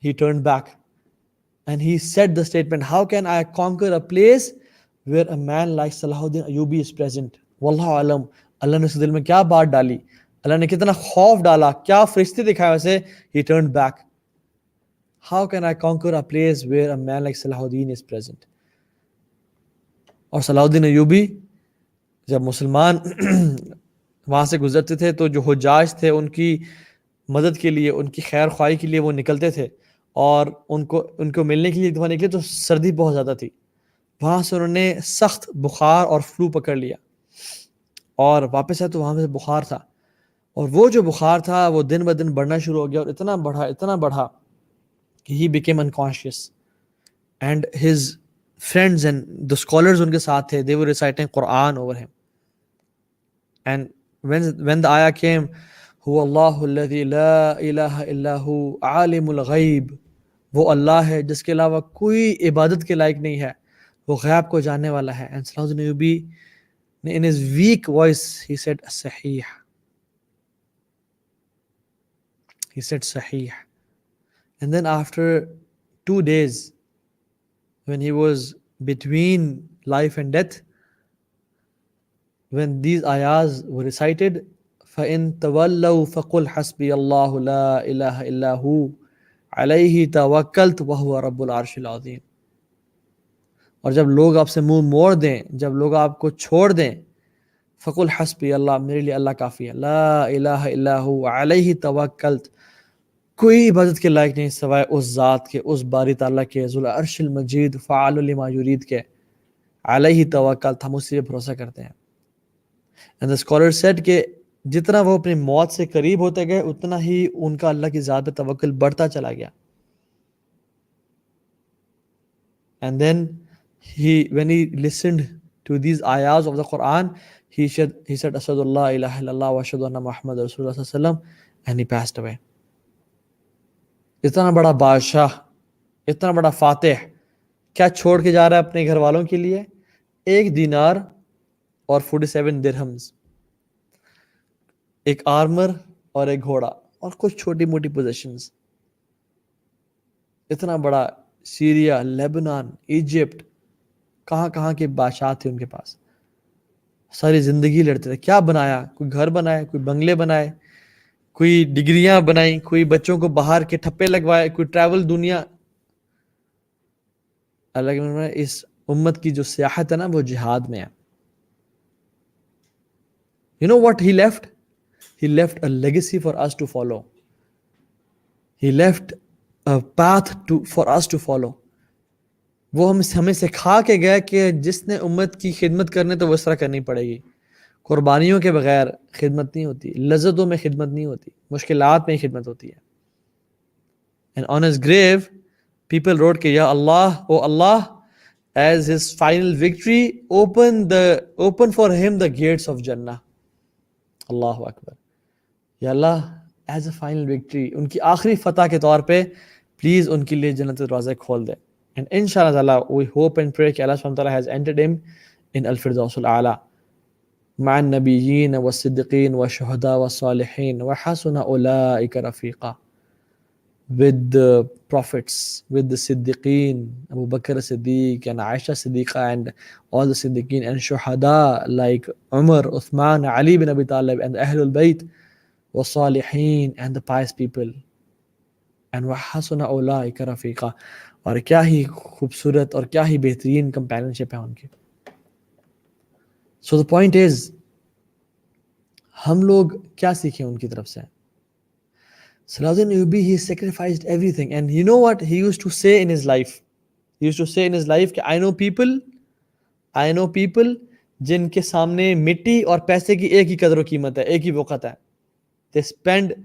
he turned back and he said the statement, how can I conquer a place where a man like Salahuddin Ayyubi is present. واللہ علم اللہ نے اس دل میں کیا بات ڈالی، اللہ نے کتنا خوف ڈالا، کیا فرشتے دکھائے اسے. He turned back. How can I conquer a place where a man like Salahuddin is present. اور صلاح الدین ایوبی جب مسلمان وہاں سے گزرتے تھے تو جو حجاج تھے ان کی مدد کے لیے، ان کی خیر خواہی کے لیے وہ نکلتے تھے، اور ان کو ملنے کے لیے وہاں نکلے تو سردی بہت زیادہ تھی. وہاں سے انہوں نے سخت بخار اور فلو پکڑ لیا، اور واپس آئے تو وہاں سے بخار تھا، اور وہ جو بخار تھا وہ دن بدن بڑھنا شروع ہو گیا، اور اتنا بڑھا کہ he became unconscious. And his friends and the scholars ان کے ساتھ تھے, they were reciting Quran over him. And when the ayah came, هو اللہ الذی لا الہ الا ہو عالم الغیب, وہ اللہ ہے جس کے علاوہ کوئی عبادت کے لائق نہیں ہے, وہ غیب کو جاننے والا ہے. And Salahuddin Ayyubi In his weak voice, he said, Sahih. He said, Sahih. And then after 2 days, when he was between life and death, when these ayahs were recited, فَإِن تَوَلَّوْا فَقُلْ حَسْبِيَ اللَّهُ لَا إِلَهَ إِلَّا هُوَ عَلَيْهِ تَوَكَّلْتُ وَهُوَ رَبُّ الْعَرْشِ الْعَظِيمِ. اور جب لوگ آپ سے منہ موڑ دیں، جب لوگ آپ کو چھوڑ دیں، فَقُلْ حَسْبِيَ اللَّهُ، میرے لیے اللہ کافی ہے، لا الہ الا هو علیہ توکلت، کوئی عبادت کے لائق نہیں سوائے اس ذات کے، اس باری تعالیٰ کے، ذو العرش المجید، فعال لما یرید کے، علیہ توکلت، ہم اسی پہ بھروسہ کرتے ہیں. And the scholar said کہ جتنا وہ اپنی موت سے قریب ہوتے گئے اتنا ہی ان کا اللہ کی ذات پہ توکل بڑھتا چلا گیا. And then when he listened to these ayahs of the Quran, he said Ashhadu an la ilaha illallah wa ashhadu anna Muhammad Rasulullah sallallahu alaihi wasallam, and he passed away. اتنا بڑا بادشاہ، اتنا بڑا فاتح، کیا چھوڑ کے جا رہا ہے اپنے گھر والوں کے لیے؟ 1 دینار اور 47 درہمز، ایک آرمر اور ایک گھوڑا اور کچھ چھوٹی موٹی پوزیشنز. اتنا بڑا سیریا، لیبنان، ایجپٹ، کہاں کہاں کے بادشاہ تھے ان کے پاس، ساری زندگی لڑتے تھے. کیا بنایا؟ کوئی گھر بنائے، کوئی بنگلے بنائے، کوئی ڈگریاں بنائیں، کوئی بچوں کو باہر کے ٹھپے لگوائے، کوئی ٹریول دنیا. اللہ کے اس امت کی جو سیاحت ہے نا وہ جہاد میں ہے. You know what he left? He left a legacy for us to follow. He left a path for us to follow. وہ ہمیں سکھا کے گیا کہ جس نے امت کی خدمت کرنے تو وہ اس طرح کرنی پڑے گی. قربانیوں کے بغیر خدمت نہیں ہوتی، لذتوں میں خدمت نہیں ہوتی، مشکلات میں ہی خدمت ہوتی ہے. And on his grave, people wrote کہ یا اللہ، او اللہ, as his final victory, open for him the gates of Jannah. اللہ اکبر. یا اللہ ایز اے فائنل وکٹری، ان کی آخری فتح کے طور پہ پلیز ان کے لیے جنت کے دروازے کھول دے. اینڈ ان شاء اللہ تعالیٰ وی ہوپ اینڈ پرے کہ اللہ سبحانہ تعالیٰ ہیز entered him in الفردوس الاعلیٰ مع النبیین والصدیقین والشہداء والصالحین وحسن اولئک Rafiqa. with the prophets, with the Siddiqeen, Abu Bakr Siddiq and Aisha Siddiqa and all the Siddiqeen, and Shuhada like Umar, Uthman, Ali bin Abi Talib and the Ahlul Bayt, wa Salihin and the pious people, and wa hasuna ulaika rafiqa. اور کیا ہی خوبصورت اور کیا ہی بہترین کمپینشپ ہے ان کی. So the point is ہم لوگ کیا سیکھیں ان کی طرف سے؟ Salahuddin Ayyubi, he sacrificed everything. And you know what he used to say in his life? He used to say in his life کہ I know people جن کے سامنے مٹی اور پیسے کی ایک ہی قدر و قیمت ہے، ایک ہی وقت ہے. They spend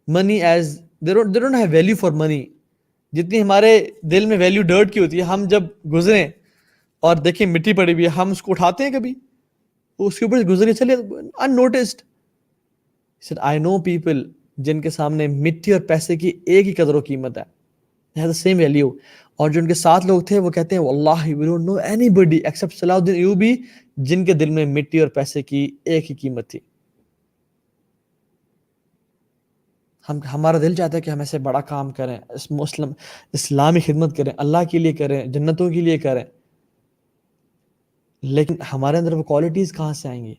money as they don't have value for money. جتنی ہمارے دل میں ویلیو ڈرٹ کی ہوتی ہے، ہم جب گزریں اور دیکھیں مٹی پڑی ہوئی ہے ہم اس کو اٹھاتے ہیں، کبھی اس کے اوپر گزر کے چلے unnoticed. He said I know people جن کے سامنے مٹی اور پیسے کی ایک ہی قدر و قیمت ہے، they have the same value. اور جو ان کے ساتھ لوگ تھے وہ کہتے ہیں واللہ we don't know anybody except Salahuddin Ayyubi جن کے دل میں مٹی اور پیسے کی ایک ہی قیمت تھی. ہمارا دل چاہتا ہے کہ ہم ایسے بڑا کام کریں، اسلامی خدمت کریں، اللہ کے لیے کریں، جنتوں کے لیے کریں، لیکن ہمارے اندر وہ کوالٹیز کہاں سے آئیں گی؟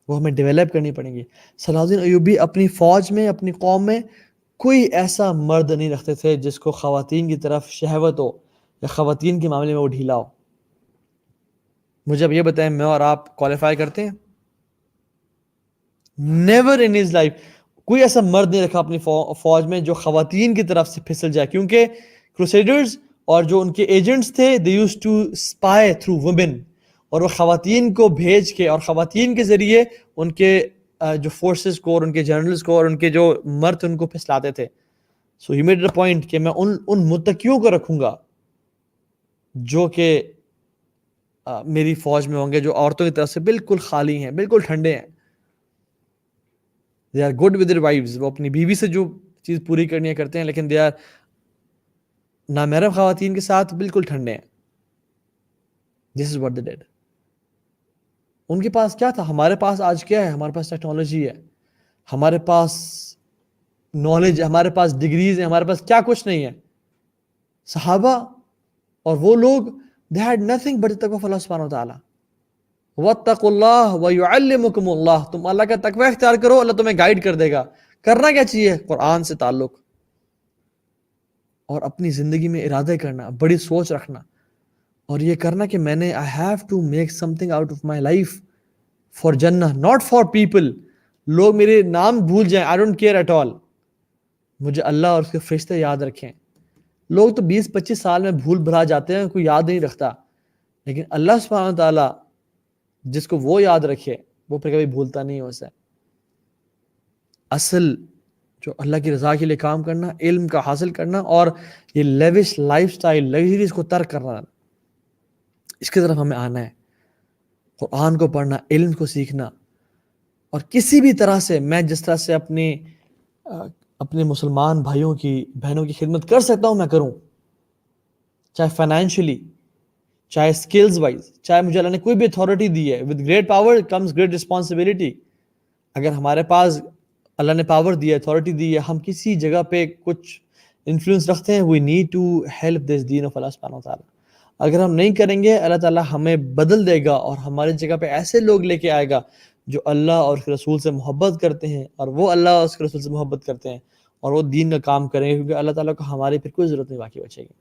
وہ ہمیں ڈیولپ کرنی پڑیں گی. صلاح الدین ایوبی اپنی فوج میں، اپنی قوم میں کوئی ایسا مرد نہیں رکھتے تھے جس کو خواتین کی طرف شہوت ہو یا خواتین کے معاملے میں وہ ڈھیلا ہو. مجھے اب یہ بتائیں میں اور آپ کوالیفائی کرتے ہیں؟ Never in his life. کوئی ایسا مرد نہیں رکھا اپنی فوج میں جو خواتین کی طرف سے پھسل جائے، کیونکہ کروسیڈرز اور جو ان کے ایجنٹس تھے they used to spy through women، اور وہ خواتین کو بھیج کے اور خواتین کے ذریعے ان کے جو فورسز کو اور ان کے جنرلز کو اور ان کے جو مرد ان کو پھسلاتے تھے. سو ہی میڈ اے پوائنٹ کہ میں ان متقیوں کو رکھوں گا جو کہ میری فوج میں ہوں گے، جو عورتوں کی طرف سے بالکل خالی ہیں، بالکل ٹھنڈے ہیں. they are good with their wives، وہ اپنی بیوی سے جو چیز پوری کرنی کرتے ہیں، لیکن they are نامحرم خواتین کے ساتھ بالکل ٹھنڈے ہیں. this is what they did. ان کے پاس کیا تھا؟ ہمارے پاس آج کیا ہے؟ ہمارے پاس ٹیکنالوجی ہے، ہمارے پاس نالج، ہمارے پاس ڈگریز ہیں، ہمارے پاس کیا کچھ نہیں ہے. صحابہ اور وہ لوگ they had nothing but the taqwa of Allah subhanahu wa ta'ala. وَاتَّقُوا اللَّهَ وَيُعَلِّمُكُمُ اللَّهُ. تم اللہ کا تقوی اختیار کرو، اللہ تمہیں گائیڈ کر دے گا. کرنا کیا چاہیے؟ قرآن سے تعلق اور اپنی زندگی میں ارادے کرنا، بڑی سوچ رکھنا، اور یہ کرنا کہ میں نے I have to make something out of my life for Jannah, not for people. لوگ میرے نام بھول جائیں، I don't care at all. مجھے اللہ اور اس کے فرشتے یاد رکھیں. لوگ تو 20-25 سال میں بھول بھلا جاتے ہیں، کوئی یاد نہیں رکھتا، لیکن اللہ سبحانہ تعالیٰ جس کو وہ یاد رکھے وہ پھر کبھی بھولتا نہیں ہو اسے. اصل جو اللہ کی رضا کے لیے کام کرنا، علم کا حاصل کرنا، اور یہ لیوش لائف سٹائل، لگژریز کو ترک کرنا، اس کی طرف ہمیں آنا ہے. قرآن کو پڑھنا، علم کو سیکھنا، اور کسی بھی طرح سے میں جس طرح سے اپنے مسلمان بھائیوں کی بہنوں کی خدمت کر سکتا ہوں میں کروں، چاہے فائنینشلی، چاہے اسکلز وائز، چاہے مجھے اللہ نے کوئی بھی اتھارٹی دی ہے. With great power comes great responsibility. اگر ہمارے پاس اللہ نے پاور دی ہے، اتھارٹی دی ہے، ہم کسی جگہ پہ کچھ انفلوئنس رکھتے ہیں، we need to help this دین آف اللہ سبحانہ و تعالیٰ. اگر ہم نہیں کریں گے، اللہ تعالیٰ ہمیں بدل دے گا اور ہماری جگہ پہ ایسے لوگ لے کے آئے گا جو اللہ اور اس کے رسول سے محبت کرتے ہیں، اور وہ اللہ اور اس کے رسول سے محبت کرتے ہیں، اور وہ دین کا کام کریں گے، کیونکہ اللہ تعالیٰ کو ہماری پھر کوئی ضرورت نہیں باقی بچے گی.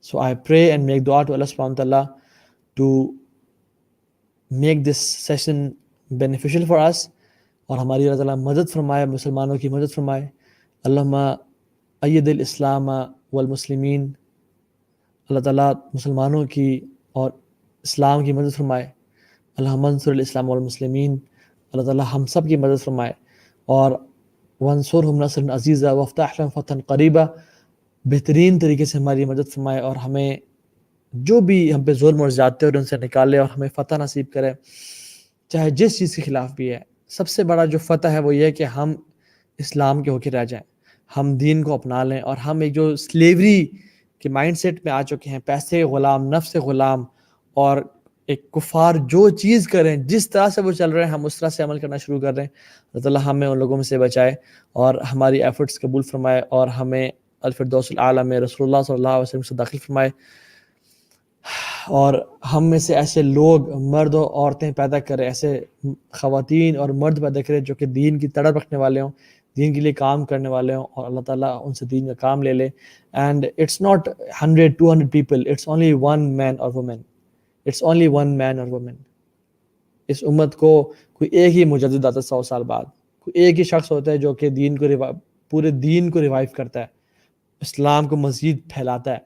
So I pray and make dua to Allah subhanahu wa ta'ala to make this session beneficial for us, اور ہماری اللہ تعالیٰ مدد فرمائے، مسلمانوں کی مدد فرمائے. اللہم اید الاسلام والمسلمین. اللہ تعالیٰ مسلمانوں کی اور اسلام کی مدد فرمائے. اللہم انصر الاسلام والمسلمین. اللہ تعالیٰ ہم سب کی مدد فرمائے، اور وانصرہم نصرا عزیزا وافتح لہم فتحا قریبا. بہترین طریقے سے ہماری مدد فرمائے، اور ہمیں جو بھی ہم پہ ظلم اور زیادتی اور ان سے نکالے، اور ہمیں فتح نصیب کرے، چاہے جس چیز کے خلاف بھی ہے. سب سے بڑا جو فتح ہے وہ یہ ہے کہ ہم اسلام کے ہو کے رہ جائیں، ہم دین کو اپنا لیں، اور ہم ایک جو سلیوری کے مائنڈ سیٹ میں آ چکے ہیں، پیسے غلام، نفس غلام، اور ایک کفار جو چیز کریں، جس طرح سے وہ چل رہے ہیں، ہم اس طرح سے عمل کرنا شروع کر دیں. اللہ تعالیٰ ہمیں ان لوگوں میں سے بچائے، اور ہماری ایفرٹس قبول فرمائے، اور ہمیں الفردوس الاعلیٰ میں رسول اللہ صلی اللہ علیہ وسلم سے داخل فرمائے، اور ہم میں سے ایسے لوگ، مرد و عورتیں پیدا کرے، ایسے خواتین اور مرد پیدا کرے جو کہ دین کی تڑپ رکھنے والے ہوں، دین کے لیے کام کرنے والے ہوں، اور اللہ تعالیٰ ان سے دین کا کام لے لے. And it's not 100-200 people, it's only one man اور woman. It's only one man اور وومن. اس امت کو کوئی ایک ہی مجدد آتا ہے 100 سال بعد، کوئی ایک ہی شخص ہوتا ہے جو کہ دین کو پورے دین کو ریوائیو کرتا ہے، اسلام کو مزید پھیلاتا ہے.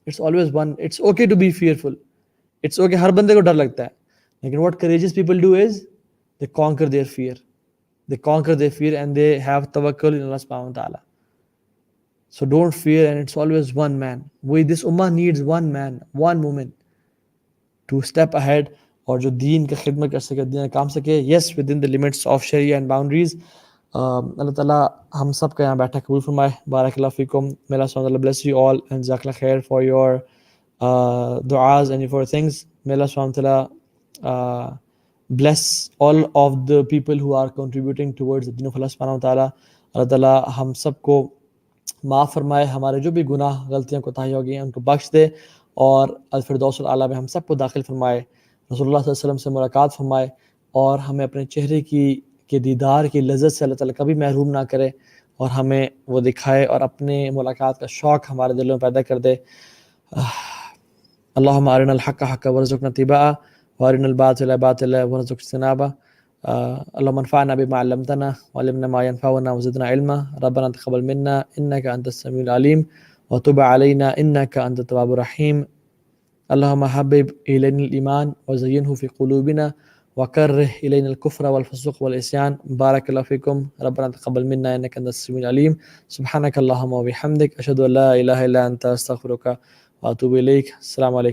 It's always one. It's okay to be fearful. It's okay, ہر بندے کو ڈر لگتا ہے، لیکن what courageous people do is they conquer their fear. They conquer their fear and they have tawakkul in Allah subhanahu wa ta'ala. So don't fear, and it's always one man. This ummah needs one man, one woman to step ahead, اور جو دین کا خدمت کر سکے، دین کا کام سکے. Yes, within the limits of Sharia and boundaries. اللہ تعالیٰ ہم سب کا یہاں بیٹھا قبول فرمائے. بارک اللہ فیکم. May Allah subhanahu wa ta'ala bless you all and jazakallah khair for your du'as and for things. May Allah subhanahu wa ta'ala bless all of the people who are contributing towards the deen of Allah subhanahu wa ta'ala. اللہ تعالیٰ ہم سب کو معاف فرمائے، ہمارے جو بھی گناہ، غلطیاں، کوتاہیاں ہو گئی ہیں ان کو بخش دے، اور الفردوس الاعلیٰ میں ہم سب کو داخل فرمائے. رسول اللہ صلی اللہ علیہ وسلم سے ملاقات فرمائے، اور ہمیں اپنے چہرے کے دیدار کی لذت سے اللہ تعالیٰ کبھی محروم نہ کرے، اور ہمیں وہ دکھائے، اور اپنے ملاقات کا شوق ہمارے دلوں میں پیدا کر دے. اللہم ارنا الحق حقا وارزقنا اتباعہ، وارنا الباطل باطلا وارزقنا اجتنابہ. اللہم انفعنا بما علمتنا وعلمنا ما ينفعنا وزدنا علما. ربنا تقبل منا انک انت السمیع العلیم وتب علینا انک انت التواب الرحیم. اللہم حبب الینا الایمان وزینہ فی قلوبنا وکرہ الینا الکفر والفسوق والعصیان. بارک اللہ فیکم. ربنا تقبل منا انک انت السمیع العلیم. سبحانک اللہم وبحمدک، اشہد ان لا الہ الا انت، استغفرک واتوب الیک. السلام علیکم.